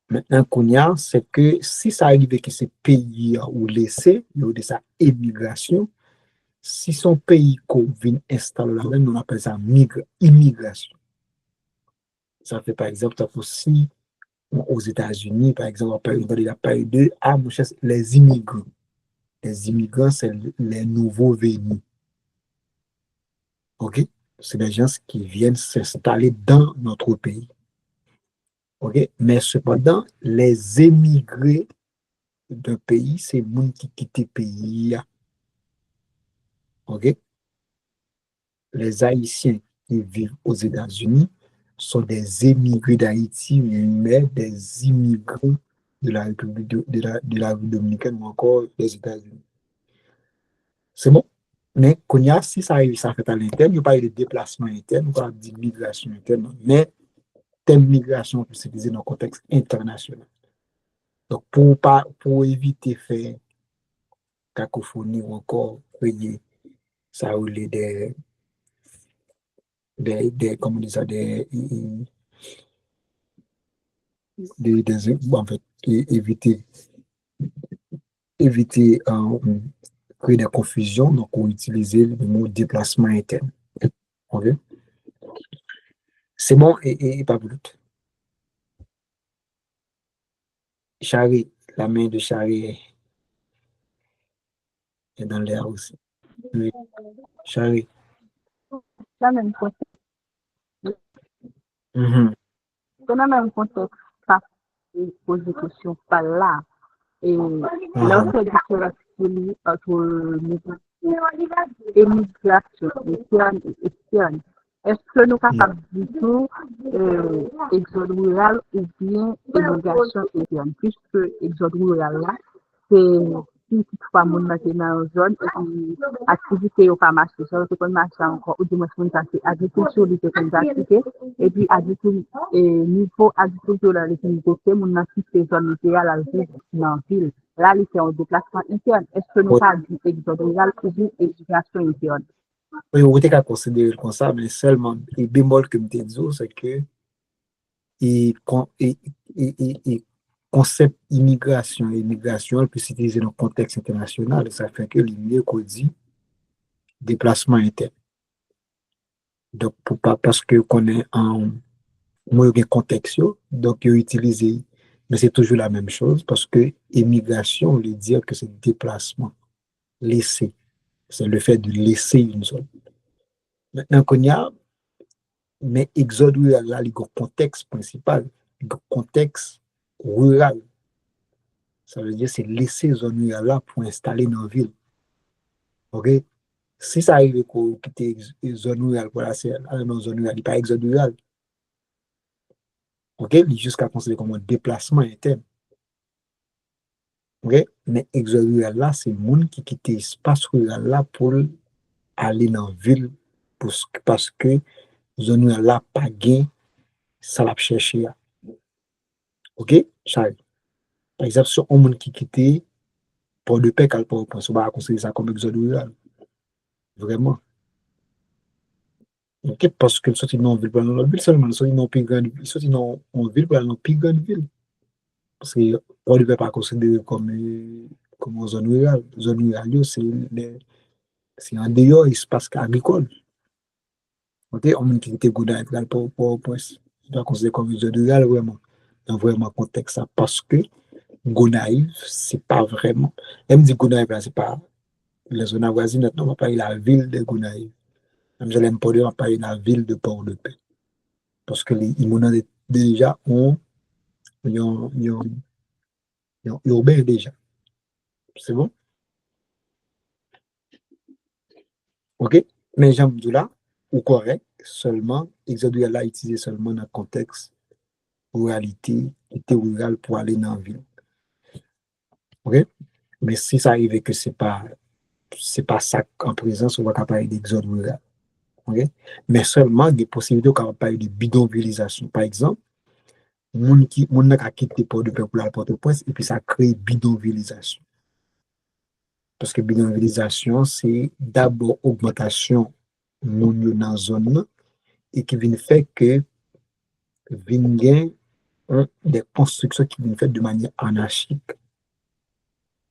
Maintenant, qu'on y a, c'est que si ça arrive que ce pays ou laissé, il y a de sa émigration, si son pays vient installer là-dedans, on appelle ça immigration. Ça fait par exemple, si aux États-Unis, par exemple, on parle de les immigrants. Les immigrants, c'est les nouveaux venus. OK? C'est des gens qui viennent s'installer dans notre pays. OK? Mais cependant, les émigrés d'un pays, c'est les gens qui quittent le pays. OK? Les Haïtiens qui vivent aux États-Unis sont des émigrés d'Haïti, mais des immigrants de la République de la Dominicaine ou encore des États-Unis. C'est bon. Mais si ça arrive, ça fait à l'interne, il n'y a pas de déplacement interne, pas d'immigration interne, mais thème migration pour s'utiliser dans le contexte international. Donc, pour éviter de faire cacophonie ou encore ça ou comment dire ça, en fait, éviter créer des confusions, donc on utilise le mot déplacement interne. OK? C'est bon et pas plus. Charlie, la main de Charlie est dans l'air aussi. Oui. Charlie. La même contexte. Dans le même contexte, ça pose des questions par là. Et là, c'est différent entre émigration interne et externe. Est-ce que nous sommes capables du tout exode rural ou bien émigration interne? Puisque exode rural là, c'est si toutefois mon maintenant en zone et puis activité au pas marché, ça c'est pas marché encore ou du moins mon passé agriculture du comme d'activité et puis agriculture niveau agriculture là les côté mon n'a quitté zone à la ville dans ville là il fait un déplacement interne. Est-ce que nous pas du exode rural ou bien émigration interne? Oui, on peut considérer comme ça, mais seulement le bémol que je te dis, c'est que le concept immigration et immigration peut s'utiliser dans le contexte international et ça fait que le mieux qu'on dit déplacement interne. Donc, parce que qu'on est en contexte, donc il utilisé, mais c'est toujours la même chose parce que immigration, on veut dire que c'est déplacement, laisser. C'est le fait de laisser une zone. Maintenant qu'on y a, mais exode rural, là, il y a un contexte principal, le contexte rural. Ça veut dire c'est laisser zone rurale là pour installer dans la ville. OK? Si ça arrive qu'on quitte zone rurale pour aller dans zone rurale, il n'y a pas exode rural. OK? Il est jusqu'à considérer comme un déplacement interne. OK? Mais exode rural là, c'est le monde qui quitte l'espace rural là pour aller dans la ville parce que zone rurale là pas gain ça l'a cherché. OK? Charles. Par exemple, sur un monde qui quitte Port de Paix, on va considérer ça comme exode rural. Vraiment. OK? Parce que sorti dans ville pour aller dans l'autre ville seulement, sorti dans plus grande ville, sorti dans une ville pour aller dans plus grande ville. Parce que Port de Paix pas considéré comme une zone rurale. Zone rurale, c'est en dehors espace agricole. OK? On monde qui quitte Gonaïve pour Port-au-Prince. C'est pas considéré comme une zone rurale vraiment. Dans vraiment contexte ça parce que Gonaïve, c'est pas vraiment. Même dit Gonaïve, c'est pas les zones avoisinantes, on va parler de la ville de Gonaïve. Même je l'aime pas dire, on va parler de la ville de Port-de-Paix. Parce que les immonents déjà ont urbain déjà. C'est bon? OK? Mais j'aime dire là, ou correct, seulement, exode là utilisé seulement dans le contexte ruralité, était rural pour aller dans la ville. OK? Mais si ça arrive que c'est pas ça en présence, on va parler d'exode rural. Okay? Mais seulement des possibilités qu'on va parler de bidonvillisation. Par exemple, mon qui a quitté Port-de-Paix pour la Port-au-Prince et puis ça crée bidonvillisation. Parce que bidonvillisation, c'est d'abord augmentation moun dans la zone et qui vient faire que vient gen des constructions qui viennent faites de manière anarchique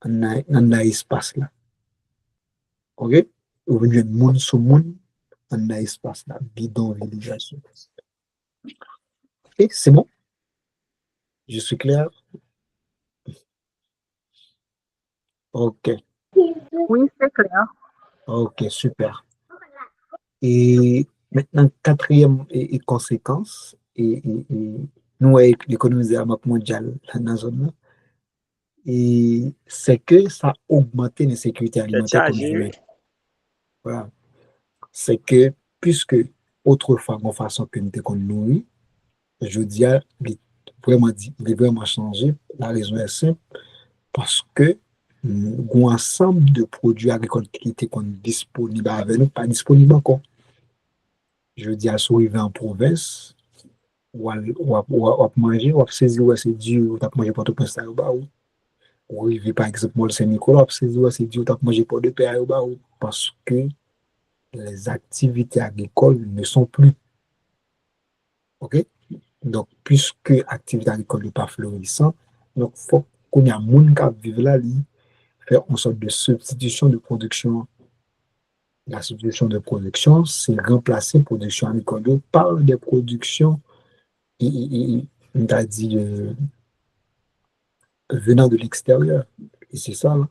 dans l'espace là. OK? Ou venir moun sur moun dans l'espace là, bidonvillisation. Et c'est bon? Je suis clair? OK. Oui, c'est clair. OK, super. Et maintenant, quatrième conséquence, nous, avec l'économie de la map mondiale dans la zone là, et c'est que ça a augmenté l'insécurité alimentaire comme je l'ai dit. Voilà. C'est que, puisque autrefois, de façon que nous étions nourris, je dis, il est vraiment changé. La raison est simple, parce que l'ensemble de produits agricoles qui étaient disponibles avec nous, pas disponibles encore. Je dis à arriver en province, ou à manger, ou à saisir, ou à se dire, ou à manger pour tout le monde, ou arriver par exemple, moi, le Saint-Nicolas, ou à saisir, ou à se dire, ou à manger pour deux pays, parce que les activités agricoles ne sont plus. OK? Donc, puisque l'activité agricole n'est pas florissante, donc il faut qu'on ait un monde qui vive là, faire une sorte de substitution de production. La substitution de production, c'est remplacer la production agricole par des productions, on a dit, venant de l'extérieur. Et c'est ça. Là.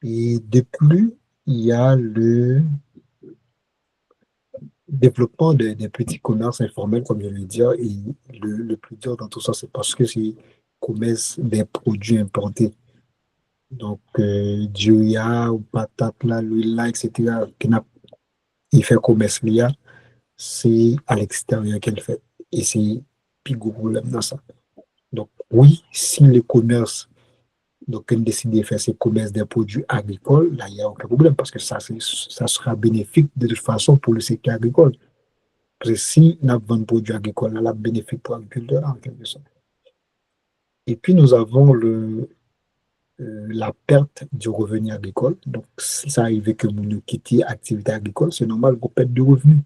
Et de plus, il y a le développement des petits commerces informels, comme je viens de dire, et le plus dur dans tout ça, c'est parce que c'est commerce des produits importés. Donc, du ya ou patate là, l'huile là, etc., il fait commerce là, c'est à l'extérieur qu'elle fait. Et c'est plus gros problème dans ça. Donc, oui, si le commerce, donc, on décide de faire ces commerces des produits agricoles, là, il n'y a aucun problème parce que ça sera bénéfique de toute façon pour le secteur agricole. Parce que si on a vendu produits agricoles, là, bénéfique pour l'agriculteur en quelque sorte. Et puis, nous avons la perte du revenu agricole. Donc, si ça arrive que nous quittions l'activité agricole, c'est normal qu'on perde de revenus.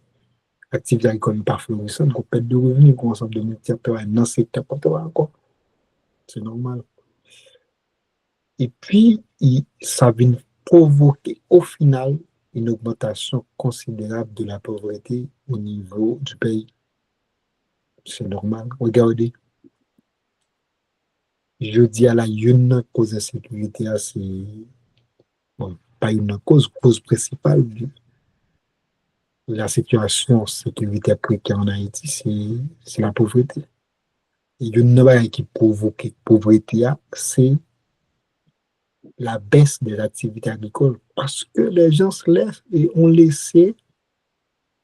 L'activité agricole n'est pas florissante, qu'on perde de revenus, qu'on ensemble de multiplier dans ce secteur encore. C'est normal. Et puis, ça vient provoquer au final une augmentation considérable de la pauvreté au niveau du pays. C'est normal. Regardez. Je dis à la une cause de sécurité, c'est bon, pas une cause principale de la situation sécurité précaire en Haïti, c'est la pauvreté. Et une chose qui provoque la pauvreté, c'est la baisse des activités agricoles parce que les gens se laissent et ont laissé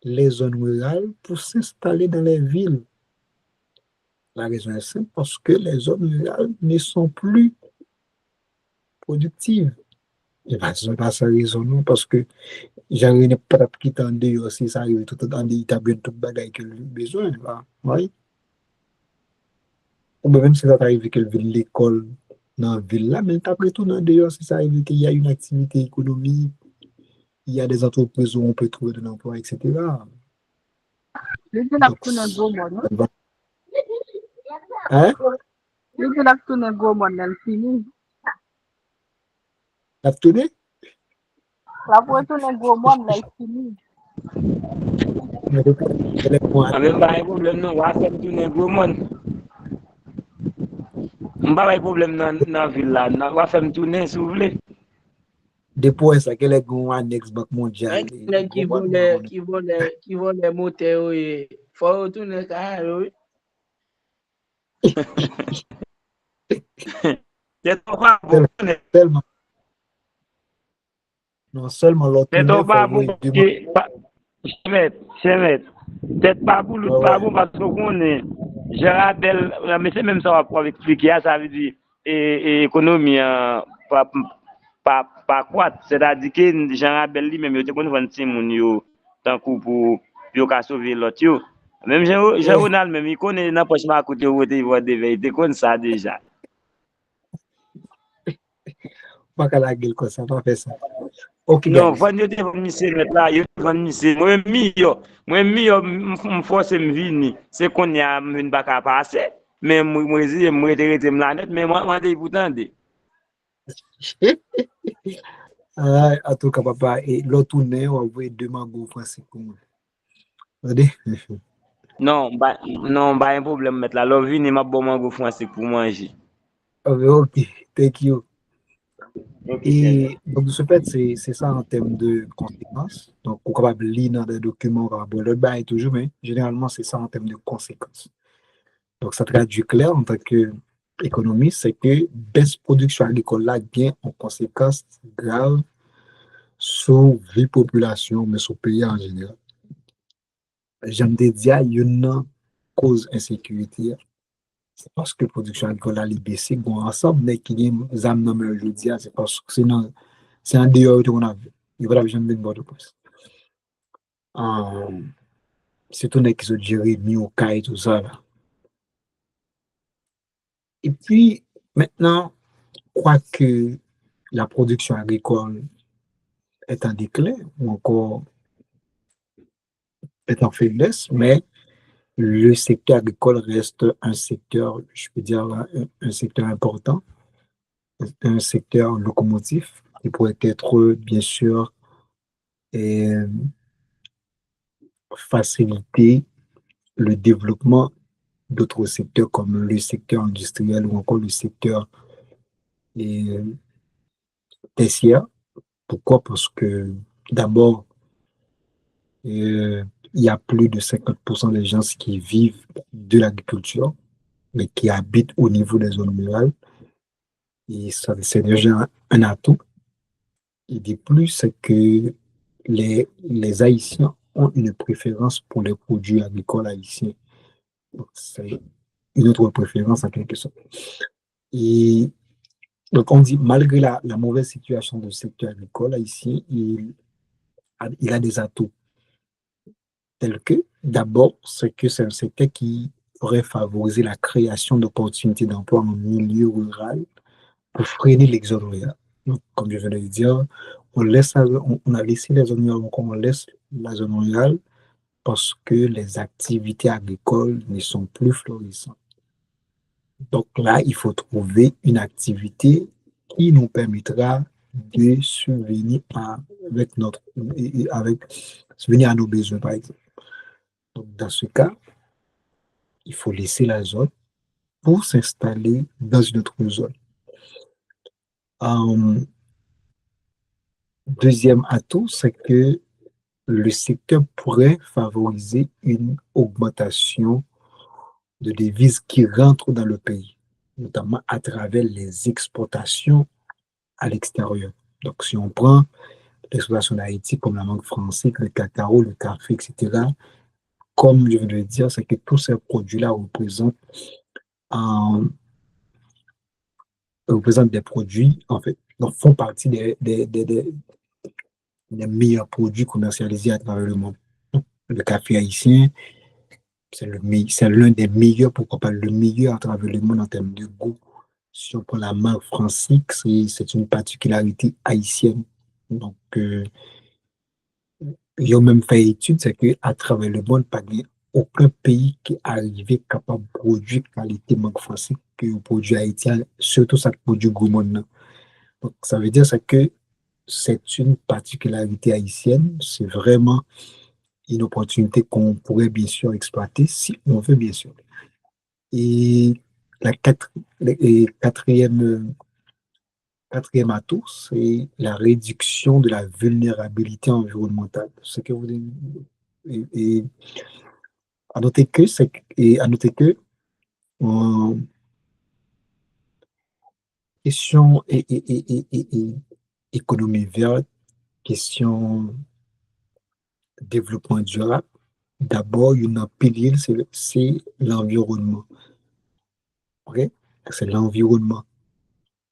les zones rurales pour s'installer dans les villes. La raison est simple, parce que les zones rurales ne sont plus productives. Et bien, ce n'est pas sa raison, non, parce que j'arrive pas à quitter en dehors si ça arrive tout en dehors, il y a tout le bagage que j'ai besoin. Oui. Ou même si ça arrive que l'école dans la ville là, mais après tout en dehors, si ça arrive qu'il y a une activité économique, il y a des entreprises où on peut trouver de l'emploi, etc. Le dit la tourne gros monde. Hein? Le dit la tourne gros monde, elle finit. La tourne? La tourne gros monde, elle finit. Même pas un problème, non, on va faire tourner gros monde. On va pas un problème dans la ville là, on va faire tourner si vous voulez. Depuis ça, quel est le annexe Banque mondiale? Qui vont les moteurs, il faut retourner ça, oui. Tellement. Non seulement l'autre. C'est pas bon. Chemet. Peut-être pas pour l'autre, pas bon parce qu'on est. Je rappelle, mais c'est même ça pour expliquer, ça veut dire économie pas quoi. C'est-à-dire que Jean Rabel lui-même, il était connu de Timoun yo, tant coup pour sauver l'autre yo. Même Jean-Ronald même, il connaît n'importe quoi à côté de vote, il voit des veilles, il connaît ça déjà. pas qu'à la gueule comme ça, pas faire ça. Ok, Non, guys. van yo te van mise met la, yo te van mise. Mwen mi yo m'force m'vini. Se kon ya m'vin baka pase, mais mwen zi mwen rete m'lanet, mais mwen te pourtant de. En tout cas, papa, et l'autre tournée, on va envoyer deux mangots français pour moi. Regardez. Non, ba un problème met la. Lo vini m'a bon mango français pour manger. Ok, thank you. Ok, Et donc, de ce fait, c'est ça en termes de conséquences. Donc, on est capable de lire dans des documents, on est capable de le bail toujours, mais généralement, c'est ça en termes de conséquences. Donc, ça traduit clair en tant qu'économiste, c'est que baisse production agricole là bien en conséquence grave sur la population, mais sur le pays en général. J'aime te dire, il y a une cause insécurité. C'est parce que la production agricole a baissé, bon, ensemble, mais qui est zam nan men aujourd'hui, c'est parce que c'est un dehors qu'on a vu. Il va jamais de bonne place. C'est tout qui se Jérémy au cas et tout ça là. Et puis, maintenant, quoique la production agricole est en déclin ou encore est en faiblesse, mais le secteur agricole reste un secteur, je peux dire, un secteur important, un secteur locomotif qui pourrait être, bien sûr, faciliter le développement d'autres secteurs comme le secteur industriel ou encore le secteur tertiaire. Pourquoi? Parce que d'abord, il y a plus de 50% des gens qui vivent de l'agriculture, mais qui habitent au niveau des zones rurales. Et ça, c'est déjà un atout. Et de plus, c'est que les Haïtiens ont une préférence pour les produits agricoles haïtiens. Donc, c'est une autre préférence en quelque sorte. Et donc, on dit, malgré la mauvaise situation du secteur agricole haïtien, il a des atouts tels que, d'abord, c'est que c'est un secteur qui pourrait favoriser la création d'opportunités d'emploi en milieu rural pour freiner l'exode rural. Donc, comme je viens de le dire, on a laissé les zones rurales, on laisse la zone rurale parce que les activités agricoles ne sont plus florissantes. Donc là, il faut trouver une activité qui nous permettra de subvenir subvenir à nos besoins, par exemple. Donc, dans ce cas, il faut laisser la zone pour s'installer dans une autre zone. Deuxième atout, c'est que le secteur pourrait favoriser une augmentation de devises qui rentrent dans le pays, notamment à travers les exportations à l'extérieur. Donc, si on prend l'exploitation d'Haïti comme la langue française, le cacao, le café, etc., comme je viens de le dire, c'est que tous ces produits-là représentent des produits, en fait, donc font partie des meilleurs produits commercialisés à travers le monde. Le café haïtien, c'est l'un des meilleurs, pourquoi pas le meilleur à travers le monde en termes de goût. Si on prend la marque française, c'est une particularité haïtienne. Donc, ils ont même fait étude, c'est qu'à travers le monde, pas aucun pays qui est arrivé capable de produire qualité marque française que le produit haïtien, surtout ça produit gourmand. Donc, ça veut dire que c'est une particularité haïtienne, c'est vraiment une opportunité qu'on pourrait bien sûr exploiter si on veut bien sûr. Et quatrième atout, c'est la réduction de la vulnérabilité environnementale. Ce que vous et à noter que question économie verte, question développement durable. D'abord, il y a un pilier, c'est l'environnement. OK? C'est l'environnement.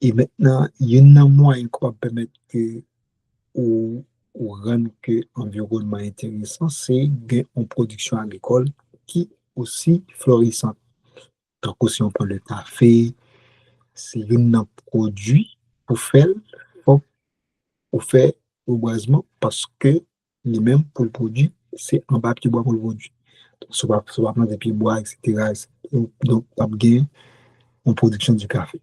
Et maintenant, il y a un moyen qui va permettre que ou rendre que l'environnement intéressant, c'est une production agricole qui est aussi florissante. Donc, si on prend le café, c'est un produit pour faire on fait reboisement parce que lui-même, pour le produit, c'est en bas petit bois pour le produit. Donc, ça va prendre des petits bois, etc. Donc, pas de gain en production du café.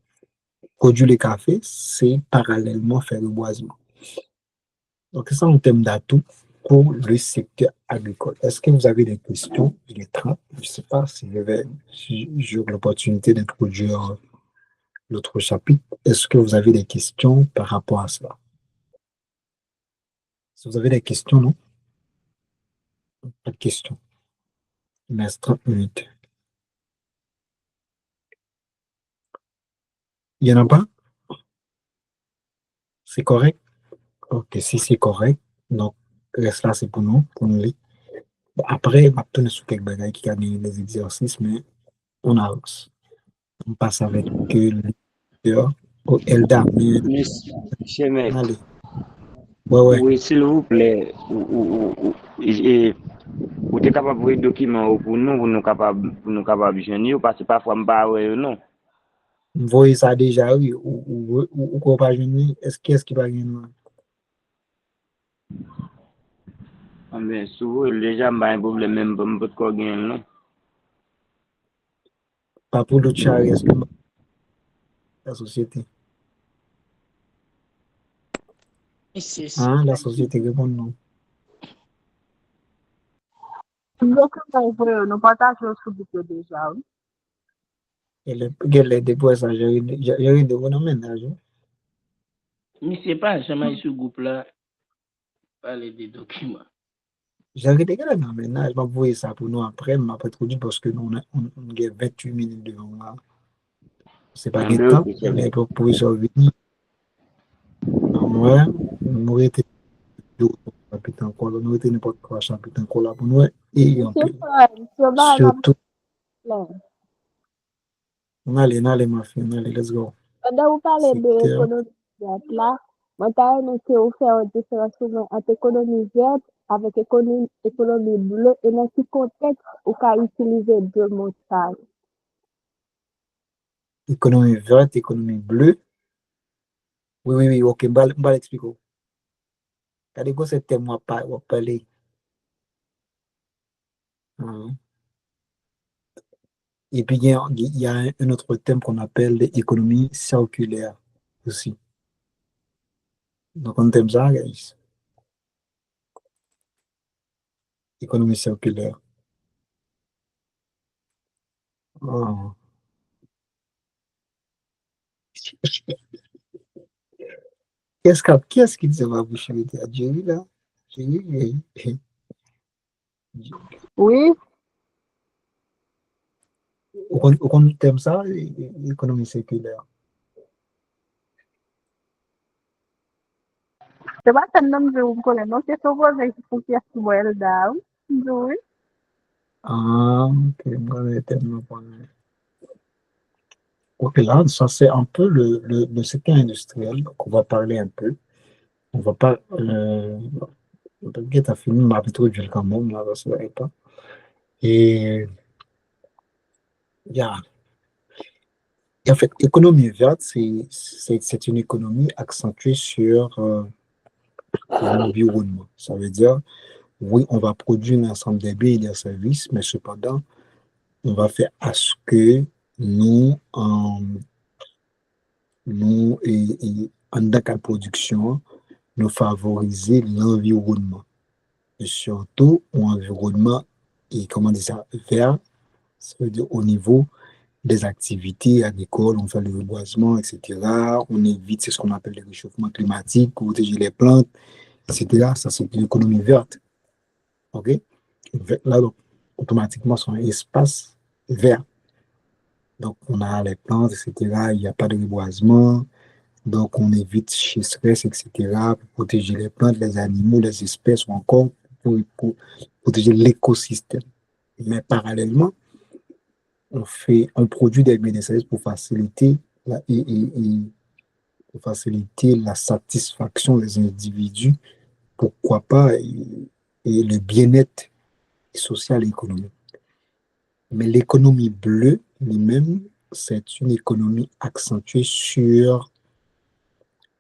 Produire le café, c'est parallèlement faire le boisement. Donc, c'est ça en termes d'atout pour le secteur agricole. Est-ce que vous avez des questions? Il est 30. Je ne sais pas si j'ai l'opportunité d'introduire l'autre chapitre. Est-ce que vous avez des questions par rapport à cela? Si vous avez des questions, non? Pas de questions. Il reste 30 minutes. Il n'y en a pas? C'est correct? Ok, si c'est correct, donc reste là, c'est pour nous lire. Bon, après, on va tourner sur quelques bagages qui ont des exercices, mais on avance. On passe avec le leader, Eldar. Monsieur mec, Allez. Ouais. oui, s'il vous plaît, ou êtes capable de voir document pour nous capables de joindre, parce que parfois, je ne pas non. Vous voyez ça déjà, oui, ou qu'on pas gagner. Qu'est-ce qui va gagner? Mais souvent, déjà, je un problème même pour me gagner, non? Pas pour l'autre charge, est-ce que la société? La société répond non. Donc, nous partageons sur le déjà. Elle est dépôt ça, j'ai eu de bons ménages. Mais c'est pas jamais ce groupe-là parler des documents. J'ai arrêté qu'elle est dans le ménage, je vais vous ça pour nous après, mais après trop dit parce que nous, on a 28 minutes devant là. C'est pas de temps, mais pour survenir. Moi, nous étions chapitre encore là, nous étions n'importe quoi chapitre encore là pour nous, et un peu. Surtout, on allait, ma fille, on allait, let's go. Pendant vous parlez de l'économie verte là, moi t'as aimé que vous faites une différence entre économie verte avec économie bleue et dans quel contexte vous pouvez utiliser deux mots ça. Économie verte, économie bleue. Oui, ok, je vais l'expliquer. Regardez quoi ce thème, on va parler. Et puis, il y a un autre thème qu'on appelle l'économie circulaire aussi. Donc, on thème ça, guys. Économie circulaire. Oh. Qui est-ce qui dit ma bouche? Jerry, là? Jerry? Oui. On thème ça, l'économie circulaire. C'est pas un nom de vous connaissez, non? C'est souvent avec pour qui est well down. Oui. Ok, moi, thème. Ok, là, ça c'est un peu le secteur industriel qu'on va parler un peu. On va pas. Peut-être à finir ma plutôt du quand même, là, ça va pas. Et en fait, l'économie verte, c'est une économie accentuée sur l'environnement. Ça veut dire, oui, on va produire un ensemble de biens et de services, mais cependant, on va faire à ce que nous, en tant que production, nous favoriser l'environnement. Et surtout, un environnement, et comment dire ça, vert, ça veut dire au niveau des activités agricoles, on fait le reboisement, etc. On évite ce qu'on appelle le réchauffement climatique, protéger les plantes, etc. Ça, c'est l'économie verte. OK? Là, donc, automatiquement, c'est un espace vert. Donc, on a les plantes, etc. Il n'y a pas de reboisement. Donc, on évite sécheresse, etc. pour protéger les plantes, les animaux, les espèces ou encore pour protéger l'écosystème. Mais parallèlement, on produit des biens et des services pour faciliter la satisfaction des individus, pourquoi pas, et le bien-être social et économique. Mais l'économie bleue, lui-même, c'est une économie accentuée sur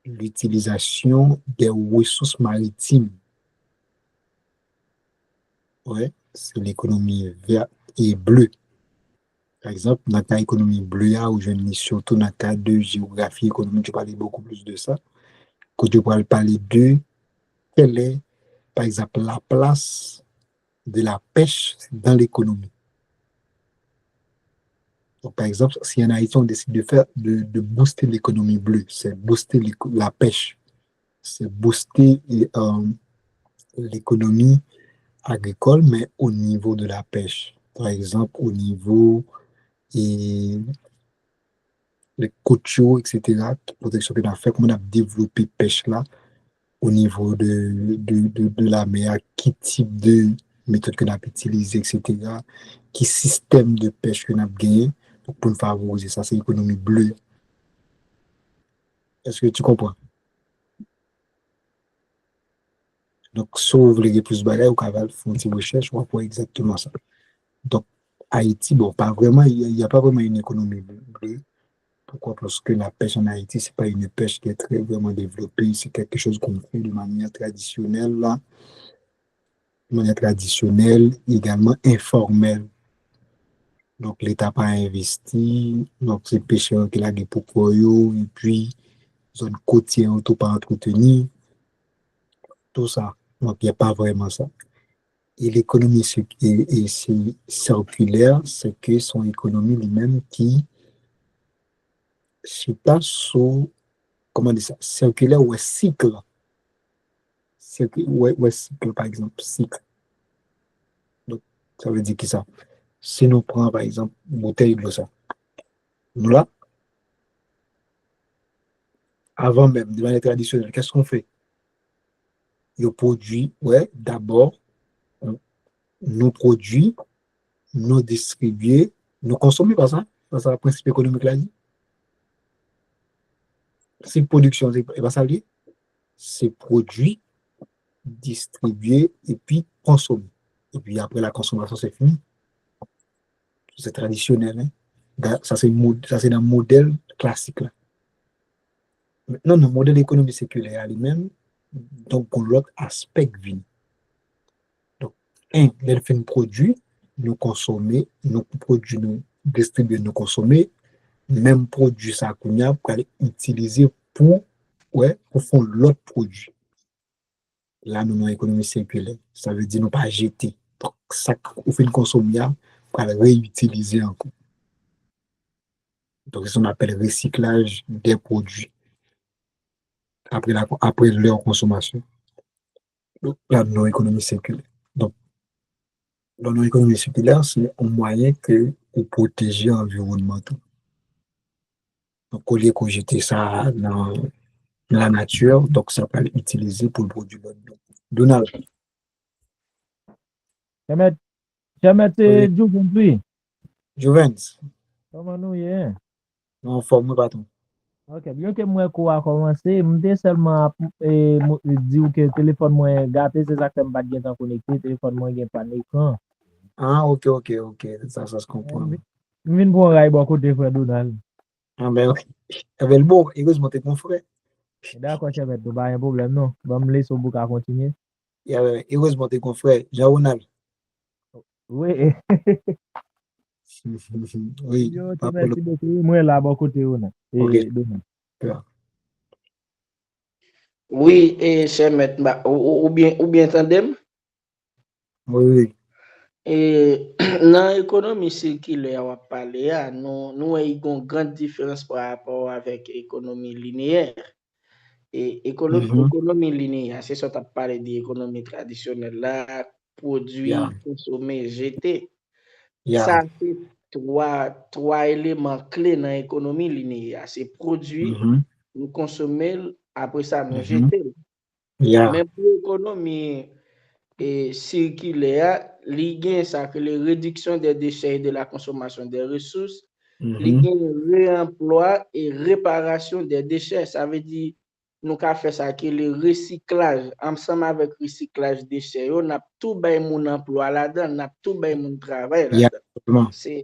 l'utilisation des ressources maritimes. Ouais, c'est l'économie verte et bleue. Par exemple, dans ta économie bleue, où je dis surtout dans ta de géographie économique, je parlais beaucoup plus de ça. Quand je pourrais parler de quelle est, par exemple, la place de la pêche dans l'économie. Donc, par exemple, si en Haïti, on décide de booster l'économie bleue, c'est booster la pêche, c'est booster l'économie agricole, mais au niveau de la pêche. Par exemple, au niveau des côtiers, etc., protection que l'on a fait, comment on a développé pêche là, au niveau de la mer, qui type de méthode qu'on a utilisée, etc., qui système de pêche qu'on a gagné pour nous favoriser ça, c'est l'économie bleue. Est-ce que tu comprends? Donc, sauf les plus bagages au Caval, font une recherche pour exactement ça. Donc, Haïti, bon, pas vraiment, il n'y a pas vraiment une économie bleue. Pourquoi? Parce que la pêche en Haïti, c'est pas une pêche qui est très vraiment développée, c'est quelque chose qu'on fait de manière traditionnelle, là, de manière traditionnelle, également informelle. Donc, l'État n'a pas investi, donc c'est pêcheurs qui ont des pocoyo, et puis, zone côtière, tout pas entretenu, tout ça. Donc, il n'y a pas vraiment ça. Et l'économie circulaire, c'est que son économie lui-même qui se passe sur, comment dire ça, circulaire ou cycle. Ouais, cycle, par exemple, cycle. Donc, ça veut dire que ça. Si nous prenons, par exemple, une bouteille de ça, nous là, avant même, de manière traditionnelle, qu'est-ce qu'on fait? Le produit, ouais, d'abord, nos produits, nous distribuer, nous consommer, pas ça? Ça, c'est le principe économique là. C'est production, c'est pas ça lié? C'est produit, distribuer et puis consommer. Et puis après la consommation, c'est fini. C'est traditionnel. Hein? Ça, c'est un modèle classique. Là. Maintenant, le modèle économique circulaire lui-même, donc, on l'autre aspect vie. Donc, les fins de produits, nous consommer, nous produits, nous distribuer, nous consommer, même produit ça qu'on a pour aller utiliser pour faire l'autre produit. Là, nous avons l'économie circulaire. Ça veut dire nous pas jeter. Donc, ça qu'on fait consommer pour le réutiliser encore. Donc, c'est ce qu'on appelle recyclage des produits après leur consommation. Donc, là, nous avons l'économie circulaire. Donc, dans l'économie circulaire, c'est un moyen pour protéger l'environnement. Donc, au lieu de jeter ça dans la nature, donc ça peut être utilisé pour le produit. Donald. Jamais Juvens. Juvens. Comment nous y est? Non, forme pas tout. Ok, bien que moi quoi commencer, m'était seulement dire que téléphone moi gâté, c'est ça que me pas bien connecté, téléphone moi gain pas d'écran. Ah, ok. Ça se comprend. Vinn pour rail bon côté frère Donald. Ah ben oui. Avec le bon, heureusement t'es mon frère. D'accord, chef, pas un problème non. Va me laisser au bout à continuer. Heureusement t'es mon frère, Jean-Ronald. Oui. Oui. Yo, merci beaucoup. Moi là bon côté on. Ok. Oui, et cher maître, ou bien tandem. Oui. Et dans l'économie circulaire, on va parler, nous avons une grande différence par rapport avec l'économie linéaire. Et économie linéaire, c'est ça que tu as parlé de l'économie traditionnelle, là, produit, consommer, jeter. Ça, c'est trois éléments clés dans l'économie linéaire. C'est produit, nous consommer, après ça, nous jeter. Même pour l'économie circulaire, il ça que les réductions des déchets et de la consommation des ressources, il y a réemploi et réparation des déchets. Ça veut dire nous avons fait ça que le recyclage, ensemble avec le recyclage des déchets, on a tout bien mon emploi là-dedans, on a tout bien mon travail là-dedans. C'est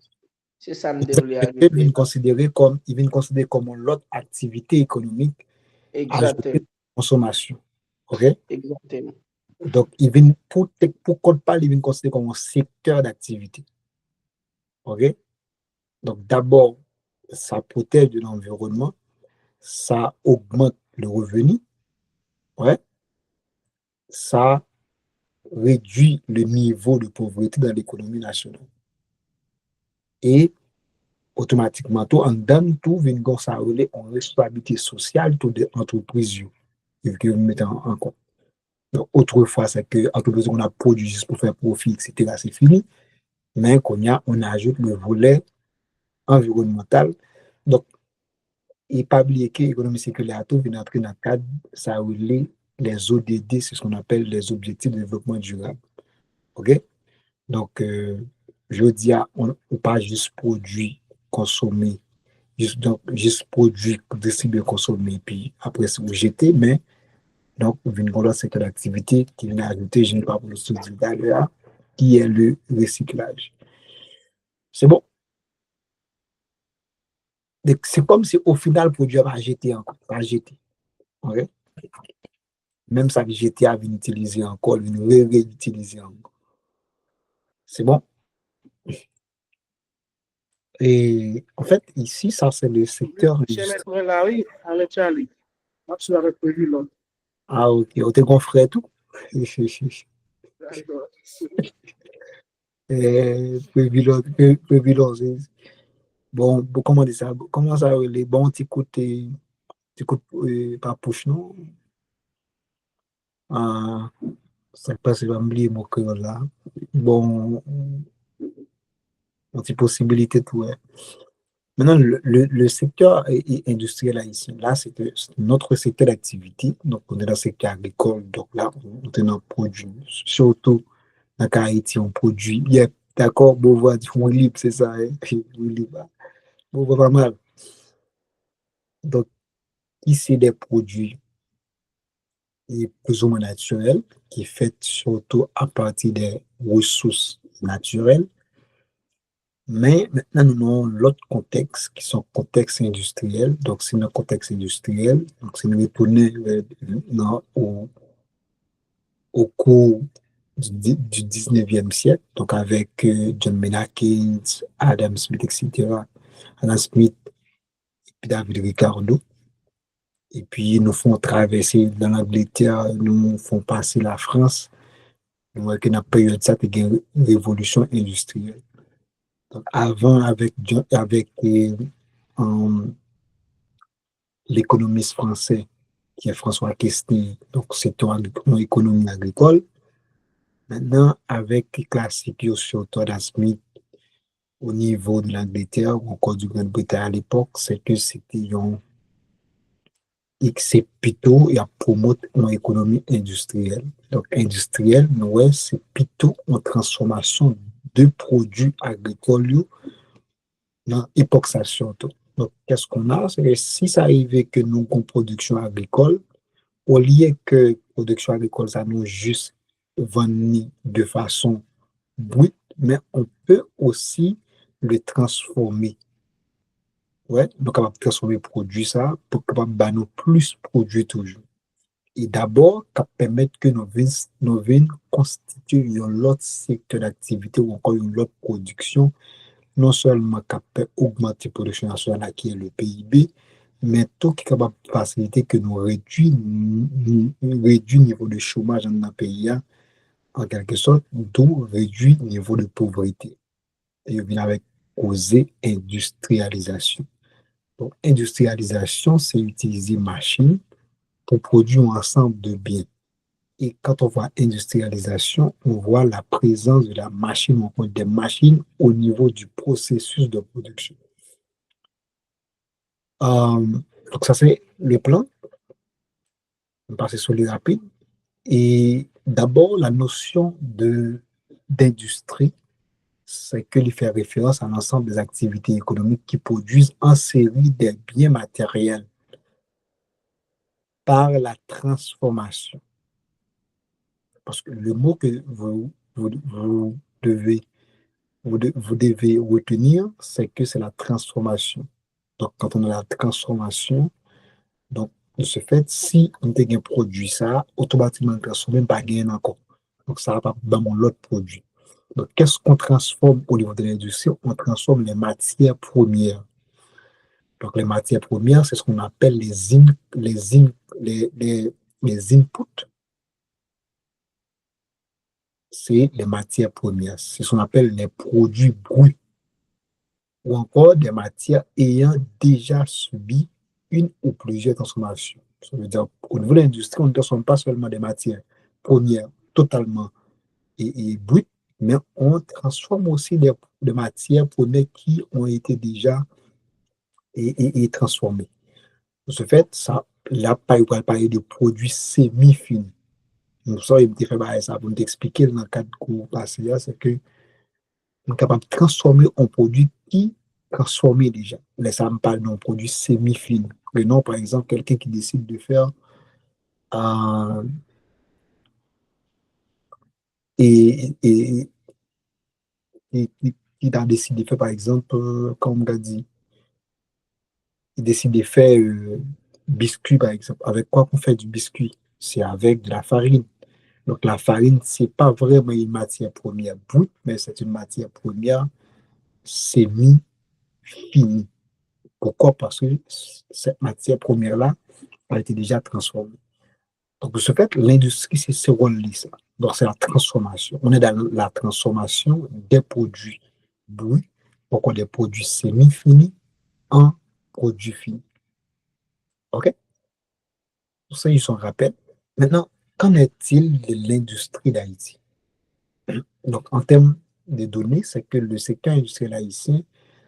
ça me devrait Il vient considérer comme l'autre activité économique Exactement. Consommation. OK? Exactement. Donc, pour qu'on parle, il vient considéré comme un secteur d'activité. OK? Donc, d'abord, ça protège de l'environnement, ça augmente le revenu, ouais, ça réduit le niveau de pauvreté dans l'économie nationale. Et automatiquement, tout en donne tout, vient ça relève en responsabilité sociale tout des entreprises que vous mettez en compte. Donc, autrefois, c'est que l'entreprise qu'on a produit juste pour faire profit, etc., c'est fini. Mais on ajoute le volet environnemental. Donc, il ne faut pas oublier que l'économie circulaire vient entrer dans le cadre, ça relève les ODD, c'est ce qu'on appelle les objectifs de développement durable. OK? Donc, je dis, on ne pas juste produire, consommer, juste produire, distribuer, consommer, puis après, c'est jeter, mais donc, une grande secteur d'activité qui vient ajouter, je ne sais pas pour le sujet d'ailleurs, qui est le recyclage. C'est bon. C'est comme si au final, le produit va jeter encore, va jeter. Okay? Même ça que GTA vient utiliser encore, vient réutiliser encore. C'est bon. Et en fait, ici, ça, c'est le secteur. Ah, ok. On te gonflé tout. Bon, comment dire ça? Comment ça, les bons, tu coûtes par push, non? Ah, ça passe, va oublier mon cœur là. Bon, une possibilité tout, ouais. Maintenant, le secteur industriel haïtien, là, c'est notre secteur d'activité. Donc, on est dans le secteur agricole. Donc, là, on est dans le produit. Surtout, dans Haïti, on produit. Yeah, d'accord, bon, voilà, on est libre, c'est ça. Hein? On est libre. Bon, pas mal. Donc, ici, des produits plus ou moins naturels qui sont faits surtout à partir des ressources naturelles. Mais maintenant, nous avons l'autre contexte qui sont contexte industriel. Donc, c'est notre contexte industriel. Donc, c'est nous retourner au cours du 19e siècle. Donc, avec John Maynard Keynes, Adam Smith, etc. Adam Smith et puis David Ricardo. Et puis, ils nous font traverser dans l'Angleterre, nous font passer la France. Nous voyons que dans la période, ça, c'est une révolution industrielle. Donc, avant, avec l'économiste français, qui est François Quesnay, donc c'est une économie agricole. Maintenant, avec les classiques sur Adam Smith au niveau de l'Angleterre ou encore du Grande-Bretagne à l'époque, c'est que c'est plutôt il y a promouvoir une économie industrielle. Donc, industrielle, ouais, c'est plutôt une transformation de produits agricoles dans l'époque ça surtout. Donc, qu'est-ce qu'on a? C'est que si ça arrivait que nous avons production agricole, au lieu que production agricole, ça nous juste vendre de façon brute, mais on peut aussi le transformer. Ouais, donc on va transformer le produit ça pour que nous plus produire toujours. Et d'abord, ça permet que nos vignes constituent un autre secteur d'activité ou encore une autre production, non seulement qui peut augmenter la production nationale qui est le PIB, mais tout qui est capable de faciliter que nous réduisons le niveau de chômage dans le pays, en quelque sorte, d'où réduit le niveau de pauvreté. Et il vient avec causer industrialisation. Donc, industrialisation, c'est utiliser machine pour produire un ensemble de biens. Et quand on voit industrialisation, on voit la présence de la machine, on voit des machines au niveau du processus de production. Donc, ça, c'est le plan. On va passer sur les rapides. Et d'abord, la notion d'industrie, c'est qu'il fait référence à l'ensemble des activités économiques qui produisent en série des biens matériels par la transformation. Parce que le mot que vous devez retenir, c'est que c'est la transformation. Donc, quand on a la transformation, donc De ce fait, si on a un produit, ça, automatiquement, transformé, pas gagner encore. Donc, ça va pas dans mon autre produit. Donc, qu'est-ce qu'on transforme au niveau de l'industrie? On transforme les matières premières. Donc, les matières premières, c'est ce qu'on appelle les inputs. C'est les matières premières. C'est ce qu'on appelle les produits bruts ou encore des matières ayant déjà subi une ou plusieurs transformations. Ça veut dire, au niveau de l'industrie, on ne transforme pas seulement des matières premières totalement et brutes, mais on transforme aussi des matières premières qui ont été déjà transformées. De ce fait, ça, là, on va parler de produits semi-finis. Donc, ça, il me fait ça pour t'expliquer dans le cadre de cours passé, c'est que on est capable de transformer un produit qui transformé déjà. Là, ça me parle d'un produit semi-fini. Mais non, par exemple, quelqu'un qui décide de faire euh, et, et, qui a décidé de faire, par exemple, comme on a dit, il décide de faire biscuit, par exemple. Avec quoi on fait du biscuit? C'est avec de la farine. Donc, la farine, c'est pas vraiment une matière première brute, mais c'est une matière première semi-finie. Pourquoi? Parce que cette matière première-là a été déjà transformée. Donc, de ce fait, l'industrie, c'est ce rôle-là. Donc, c'est la transformation. On est dans la transformation des produits bruts, pourquoi des produits semi-finis en produits finis. OK? Pour ça, ils sont rappel. Maintenant, qu'en est-il de l'industrie d'Haïti? Donc, en termes de données, c'est que le secteur industriel haïtien,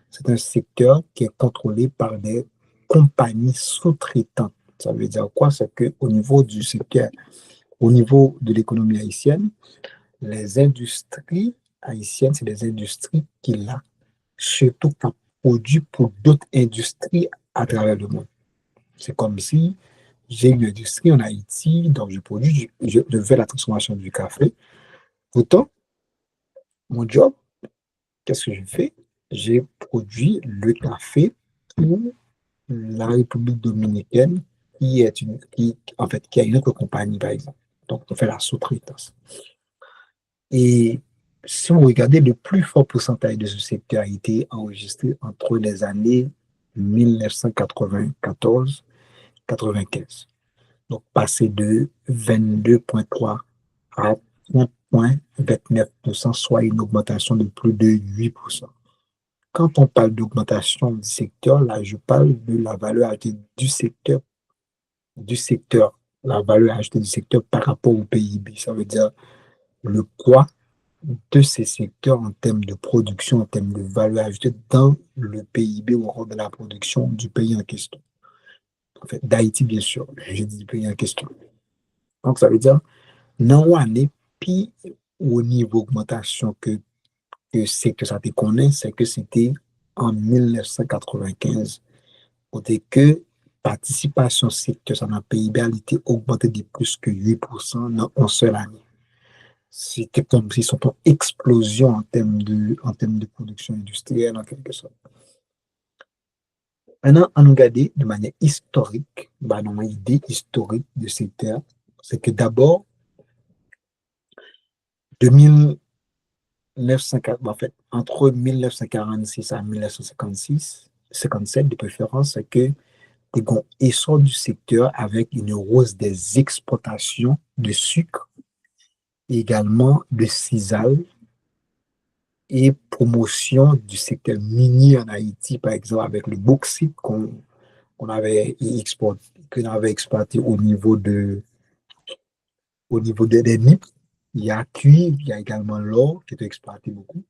c'est un secteur qui est contrôlé par des compagnies sous-traitantes. Ça veut dire quoi? C'est qu'au niveau du secteur, au niveau de l'économie haïtienne, les industries haïtiennes, c'est des industries qui là, surtout qui produit pour d'autres industries à travers le monde. C'est comme si j'ai une industrie en Haïti, donc je produis, je fais la transformation du café. Pourtant, mon job, qu'est-ce que je fais? J'ai produit le café pour la République dominicaine, en fait, qui a une autre compagnie, par exemple. Donc, on fait la sous-traitance. Et si vous regardez, le plus fort pourcentage de ce secteur a été enregistré entre les années 1994-95. Donc, passé de 22,3 à 30,29%, soit une augmentation de plus de 8%. Quand on parle d'augmentation du secteur, là, je parle de la valeur ajoutée du secteur, la valeur ajoutée du secteur par rapport au PIB. Ça veut dire le poids de ces secteurs en termes de production, en termes de valeur ajoutée dans le PIB ou encore de la production du pays en question. En fait, d'Haïti, bien sûr, je dis du pays en question. Donc, ça veut dire, non, on est puis au niveau d'augmentation c'est que ça te connaît, c'est que c'était en 1995, côté que participation secteur dans le PIB a été augmentée de plus que 8% dans une seule année. C'était comme si c'était une explosion en termes de production industrielle, en quelque sorte. Maintenant, on regarde de manière historique, dans une idée historique de secteur, c'est que d'abord, de 1940, en fait, entre 1946 à 1957 de préférence, c'est que les essor du secteur avec une hausse des exportations de sucre, et également de sisal et promotion du secteur minier en Haïti, par exemple, avec le bauxite qu'on avait exploité au niveau des NIP. Il y a cuivre, il y a également l'or qui est exploité beaucoup.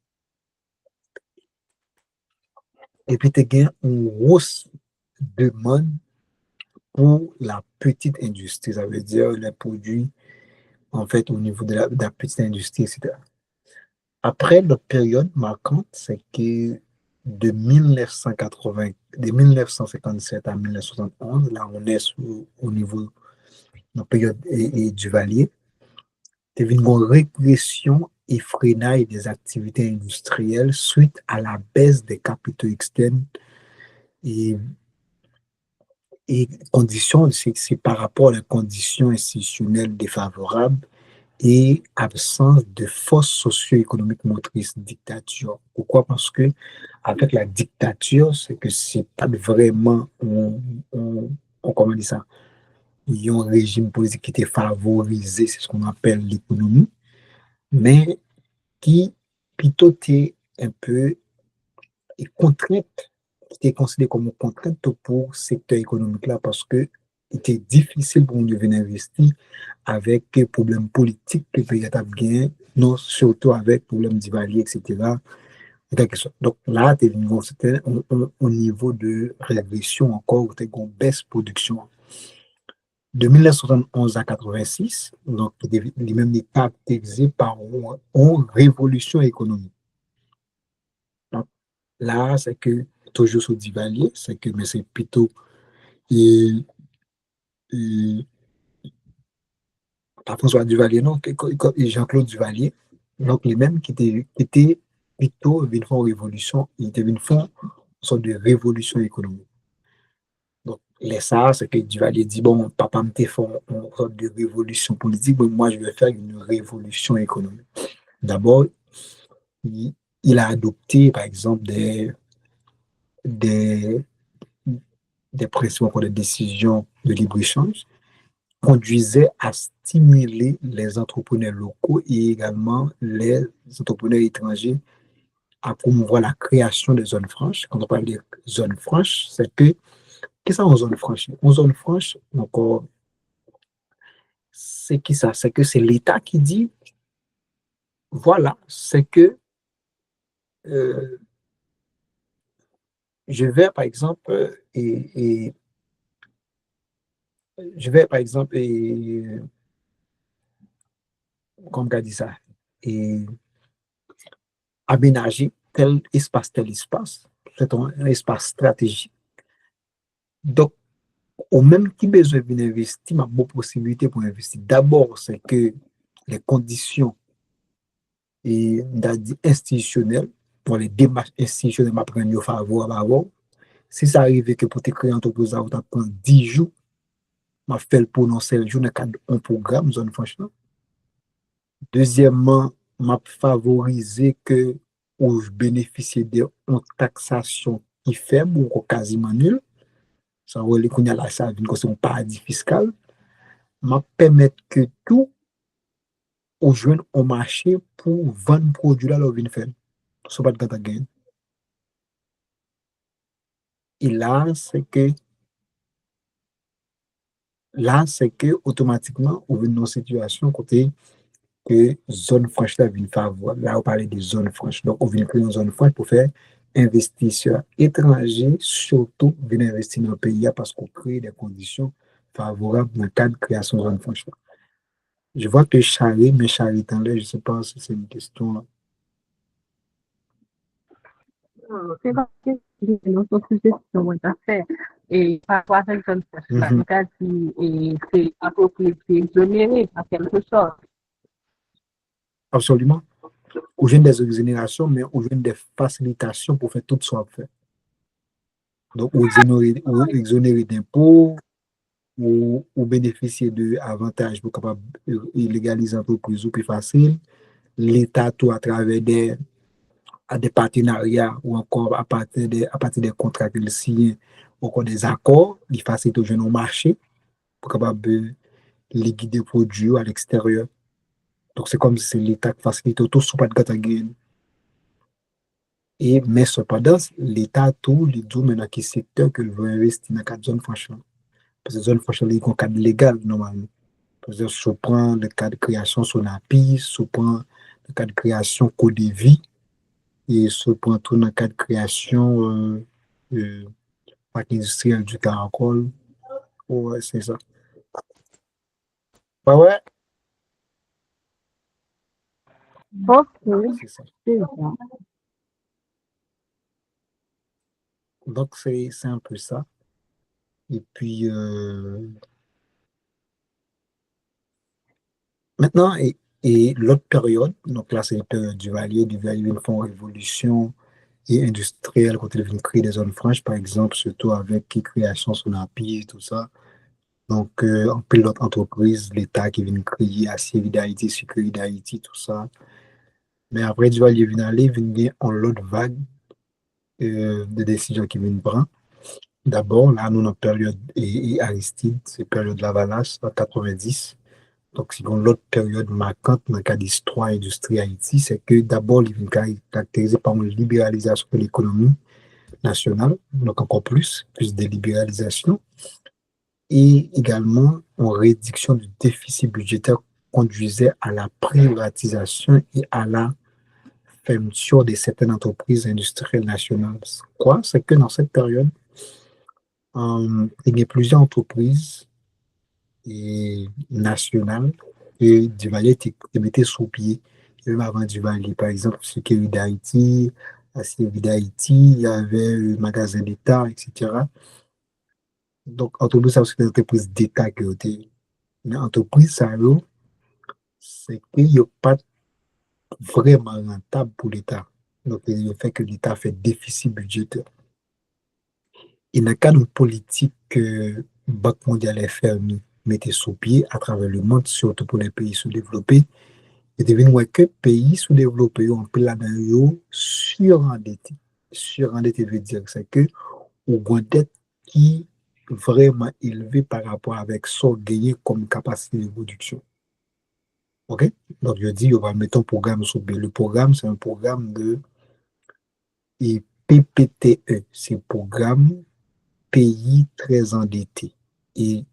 Et puis, tu as une grosse demande pour la petite industrie, ça veut dire les produits, en fait, au niveau de la petite industrie, etc. Après, notre période marquante, c'est que de 1957 à 1971, là, on est au niveau de la période du Valier, il y a eu une régression et freinage des activités industrielles suite à la baisse des capitaux externes et Et conditions, c'est par rapport à la condition institutionnelle défavorable et absence de force socio-économique motrice dictature. Pourquoi? Parce que avec la dictature, c'est que c'est pas vraiment, comment dire ça, il y a un régime politique qui était favorisé, c'est ce qu'on appelle l'économie, mais qui plutôt était un peu contrainte, qui était considérée comme une contrainte pour le secteur économique là parce que il était difficile pour nous de venir investir avec les problèmes politiques que le pays a gagné, non, surtout avec problèmes d'Ivalier, etc. Donc là, c'était au niveau de régression encore, c'était une baisse de production. De 1971 à 86, donc les mêmes états caractérisés par une révolution économique. Donc, là, c'est que toujours sur Duvalier, c'est que mais c'est plutôt et, et, pas François Duvalier, non, Jean-Claude Duvalier, donc les mêmes qui étaient plutôt une fois révolution, ils étaient une fois une sorte de révolution économique. Donc, les ça, c'est que Duvalier dit, bon, papa me fait une sorte de révolution politique, mais moi, je vais faire une révolution économique. D'abord, il a adopté, par exemple, des, des principes, des décisions de libre-échange conduisaient à stimuler les entrepreneurs locaux et également les entrepreneurs étrangers à promouvoir la création de zones franches. Quand on parle de zones franches, c'est que, qu'est-ce que c'est une zone franche? Une zone franche, encore, c'est qui ça? C'est que c'est l'État qui dit, voilà, c'est que euh, je vais, par exemple, je vais, par exemple, comme on dit ça, et aménager tel espace. C'est un espace stratégique. Donc, au même qui besoin d'investir, ma bonne possibilité pour investir. D'abord, c'est que les conditions institutionnelles, pour les démarches institutionnelles, m'apprennent favorable avant. Si ça arrive que pour te créer une entreprise, ça va prendre 10 jours, m'a fait le prononcer le jour dans le cadre d'un programme, zone franchement. Deuxièmement, m'a favorisé que je bénéficie d'une taxation qui est faible ou quasiment nulle. Ça veut dire qu'on a là, ça vient comme un paradis fiscal. M'a permettre que tout au joindre au marché pour vendre produits là, l'on vient faire. Ce n'est pas de gain. Et là, c'est que automatiquement, on vient dans une situation côté que zone franche là vient favorable. Là, on parle de zone franche. Donc, on vient créer une zone franche pour faire investisseurs étrangers, surtout, venir investir dans le pays parce qu'on crée des conditions favorables dans le cadre de création de zone franche. Je vois que Charlie, mais Charlie est en l'air, je ne sais pas si c'est une question là. C'est parce que nous sommes suggestions tout à fait. Et par rapport à cette zone franche là, on a dit c'est à propriété exonérée en quelque sorte. Absolument. Ou jeune des exonérations, mais ou jeune des facilitations pour faire tout ce qu'on fait. Donc, ou exonérer d'impôts, ou bénéficier d'avantages pour capable légaliser l'entreprise ou plus facile. L'État, tout à travers des partenariats ou encore à partir des contrats qu'il signe, ou encore des accords, il facilite aux jeunes au marché pour capable léguer des produits à l'extérieur. Donc, c'est comme si c'est l'État qui facilite tout sous pas de gâteau. Mais cependant, l'État, tout, il dit maintenant qui secteur que veut investir dans la zone franchement. Parce que la zone franchement, il y a un cadre légal normalement. Parce que si on prend le cas de création Sonapi, si on prend le cas de création Codevi, et si on prend tout le cas de création parc industriel du Caracol, ouais, c'est ça. Ouais, ouais. Ok, C'est ça. c'est ça. Donc, c'est un peu ça. Et puis, maintenant, et l'autre période, donc là, c'est la période du Valier, ils font révolution et industriels quand ils viennent créer des zones franches, par exemple, surtout avec les créations sur l'Empire, tout ça. Donc, en pilote entreprise, l'État qui vient créer Aciérie d'Haïti, Sucrerie d'Haïti, tout ça. Mais après, tu vois, il vient aller, il vient en l'autre vague de décisions qui viennent prendre. D'abord, là, nous, notre période et Aristide, c'est période Lavalas, en 90. Donc, c'est l'autre période marquante dans le cas d'histoire et industrie Haïti, c'est que d'abord, il vient caractérisé par une libéralisation de l'économie nationale, donc encore plus de libéralisation, et également une réduction du déficit budgétaire conduisait à la privatisation et à la fermeture de certaines entreprises industrielles nationales. Quoi? C'est que dans cette période, il y a plusieurs entreprises nationales et Duvalier était mis sous pied. Même avant Duvalier, par exemple, Sucrerie d'Haïti, Aciérie d'Haïti, il y avait le magasin d'État, etc. Donc, entreprise, ça, c'est une entreprise d'État qui a été. Mais entreprise, ça, c'est qu'il n'y a pas vraiment rentable pour l'État. Donc, le fait que l'État fait déficit budgétaire. Et dans le cadre de politique que Banque mondiale et FMI mettaient sous pied à travers le monde, surtout pour les pays sous-développés, il devient que les pays sous-développés ont pris là-dedans surendettés. Surendetté veut dire c'est que ou une dette qui est vraiment élevée par rapport avec ce gagné comme capacité de production. OK? Donc, je dis, on va mettre un programme sur B. Le programme, c'est un programme de PPTE. C'est un programme pays très endetté. Et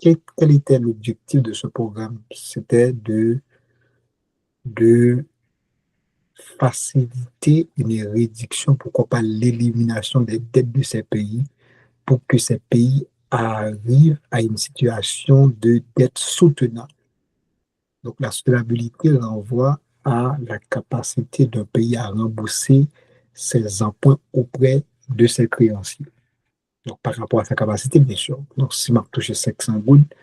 quel était l'objectif de ce programme? C'était de faciliter une réduction, pourquoi pas l'élimination des dettes de ces pays, pour que ces pays arrivent à une situation de dette soutenable. Donc la soutenabilité renvoie à la capacité d'un pays à rembourser ses emprunts auprès de ses créanciers. Donc par rapport à sa capacité, bien sûr. Donc si je touche 500 gouttes,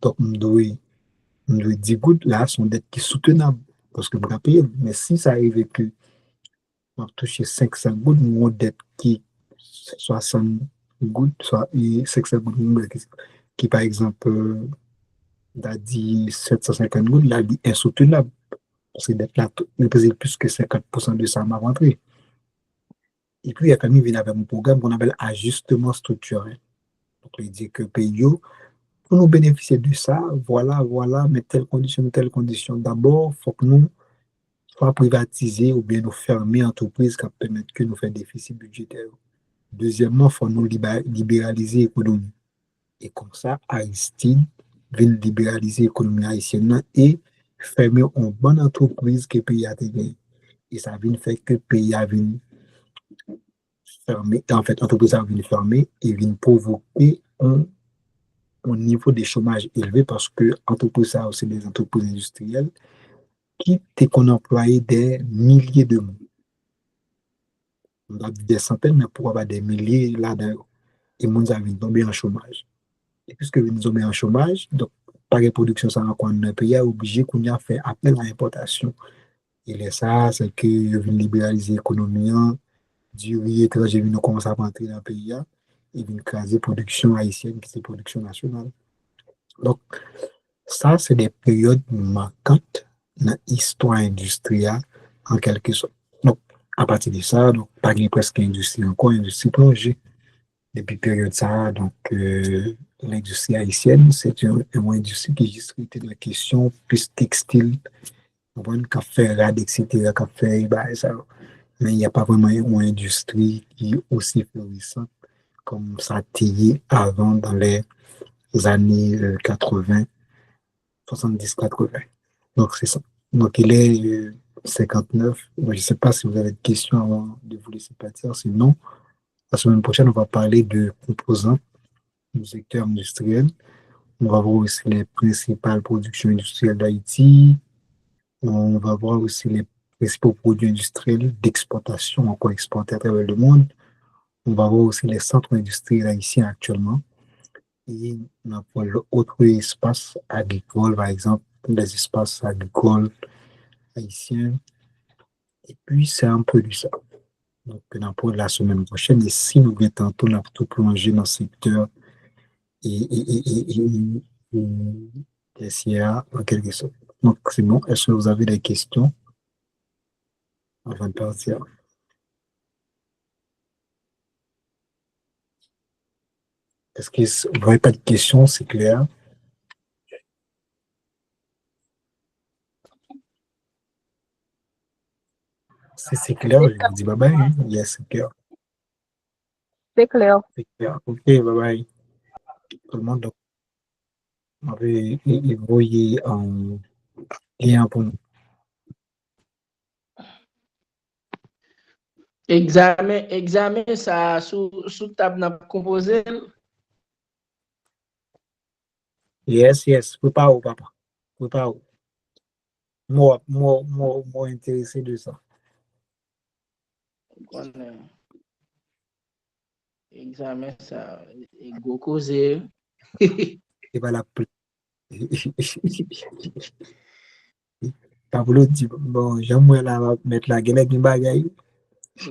donc je dois 10 gouttes, là, son dette qui est soutenable. Parce que je vais payer. Mais si ça arrive que je touche 500 gouttes, mon dette qui est 60 gouttes, soit 500 gouttes, qui par exemple, a dit 750 gouttes, là, il est insoutenable. Parce que dette là représente plus que 50% de ça m'a rentré. Et puis, il y a quand même avec un programme qu'on appelle ajustement structurel. Donc, il dit que pays, pour nous bénéficier de ça, voilà, mais telle condition. D'abord, il faut que nous soit privatiser ou bien nous fermer l'entreprise qui permet que nous fassions déficit budgétaire. Deuxièmement, il faut nous libéraliser l'économie. Et comme ça, Aristide vient libéraliser l'économie haïtienne et fermer une bonne entreprise que le pays a gagné. Et ça vient faire que le pays a fermé. En fait, l'entreprise a fermer et vient provoquer un niveau de chômage élevé parce que l'entreprise a aussi des entreprises industrielles qui qu'on employé des milliers de monde. On a des centaines, mais pourquoi pas des milliers là-dedans. Et les gens vont tomber en chômage. Et puisque ils tombent en chômage, donc, par les productions, ça va dans le pays, obligé qu'on a fait appel à l'importation. Et ça, c'est que je viens libéraliser l'économie, du riz étranger vient commencer à rentrer dans le pays, et vient craser la production haïtienne, qui est la production nationale. Donc, ça, c'est des périodes marquantes dans l'histoire industrielle, en quelque sorte. Donc, à partir de ça, donc, pas presque industrie encore, industrie plongée. Depuis période ça, donc, l'industrie haïtienne, c'est une industrie qui est de la question plus textile, café, rad, etc., café, bah, ça. Mais il n'y a pas vraiment une industrie qui est aussi florissante comme ça a été avant dans les années 80, 70-80. Donc, c'est ça. Donc, il est 59. Je ne sais pas si vous avez des questions avant de vous laisser partir. Sinon, la semaine prochaine, on va parler de composants du secteur industriel. On va voir aussi les principales productions industrielles d'Haïti. On va voir aussi les principaux produits industriels d'exportation encore exportés à travers le monde. On va voir aussi les centres industriels haïtiens actuellement. Et on va voir l'autre espace agricole, par exemple, les espaces agricoles haïtiens. Et puis, c'est un peu du ça. Donc, pour la semaine prochaine, et si nous avons tantôt, nous avons tout plongé dans le secteur et tertiaire, en quelque sorte. Donc, c'est bon. Est-ce que vous avez des questions avant de partir? Est-ce que vous n'avez pas de questions, c'est clair? Si c'est clair, je vous dis bye bye. Hein? Yes, c'est clair. C'est clair. C'est clair. OK, bye bye. Tout le monde, donc, on va envoyer un lien pour nous. Examen ça sous table n'a composé. Yes. Prépare-vous, papa. Prépare-vous. Moi intéressé de ça. Examen ça go causé. Et pas la Pablo dit, bon, j'aimerais la mettre la gueule avec une bagaille.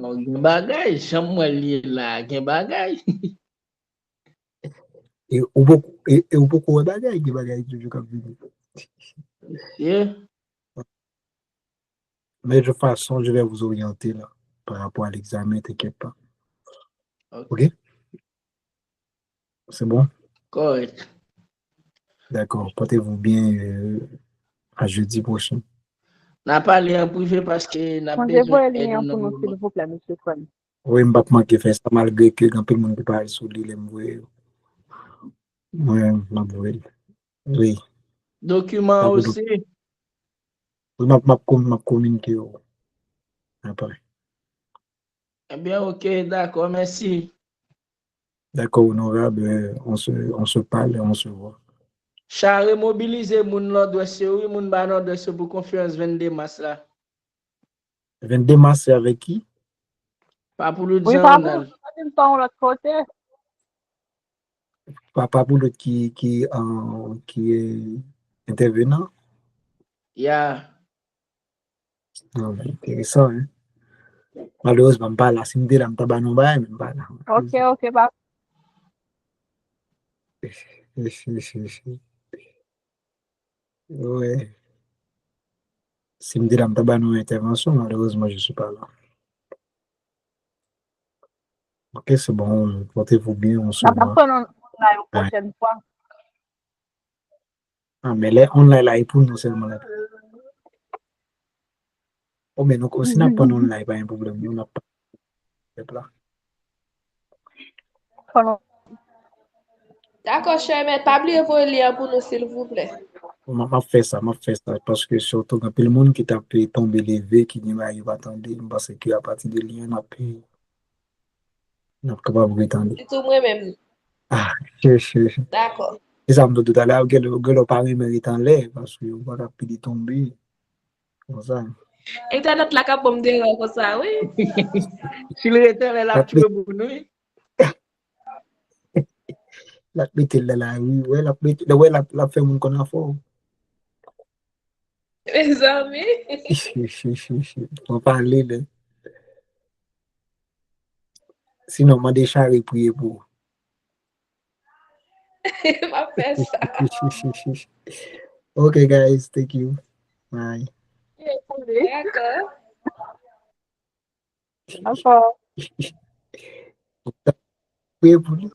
Non, gen bagay, j'aimerais lire là, gen bagay. Et ou beaucoup de bagaille, des bagailles toujours comme ça. Yeah. Mais de toute façon, je vais vous orienter là, par rapport à l'examen, t'inquiète pas. OK? C'est bon? Correct. D'accord. Portez-vous bien à jeudi prochain. N'a pas parlé en privé parce que n'a Vous besoin le d'aide lien dans pour le nous, s'il vous plaît, monsieur Fon. Oui, je ne vais pas manquer faire ça malgré que quand tout le monde parle sur l'île, oui, oui. document aussi. Oui, je communiquer après. Eh bien, OK, d'accord, merci. D'accord, honorable, on se parle et on se voit. Charles mobiliser moun l'adresse, oui, moun ba l'adresse pour conférence 22 mars là. 22 mars, c'est avec qui? Pas pour le Oui, dire, pas pour l'autre côté. Pas pour l'autre qui est intervenant. Yeah. Non, mais intéressant, hein? Malheureusement, pas là. Si je me dis là, je ne vais même pas là. OK, pas. Ouais. Si je me dis là, je ne vais pas une intervention, malheureusement, je ne suis pas là. OK, c'est bon. Portez-vous bien, on se voit. La prochaine fois. Ah, mais là, on est là pour nous seulement là. Oh, mais donc, aussi, n'a pas non là, pas un problème. On n'a pas là. D'accord, cher, mais pas oublier vos liens pour nous, s'il vous plaît. M'a fait ça, parce que surtout quand le monde qui t'a pu tomber levé, qui n'y va pas attendre, parce que à partir de lien, n'a pas capable d'attendre. C'est tout moi-même. Ah, D'accord. Et ça me dit tout à l'heure, que le pari mérite en l'air, parce que on va rapide tomber. Comme ça. Internet la cap me dire comme ça, oui. Si le éternel a tué pour nous. La petite là, oui, ouais, la fait mon qu'on a fort. Mes amis. On va parler là. Sinon, m'a décharé prier pour. Va faire ça. Okay, guys, thank you. Bye. D'accord. Encore. Priez pour lui.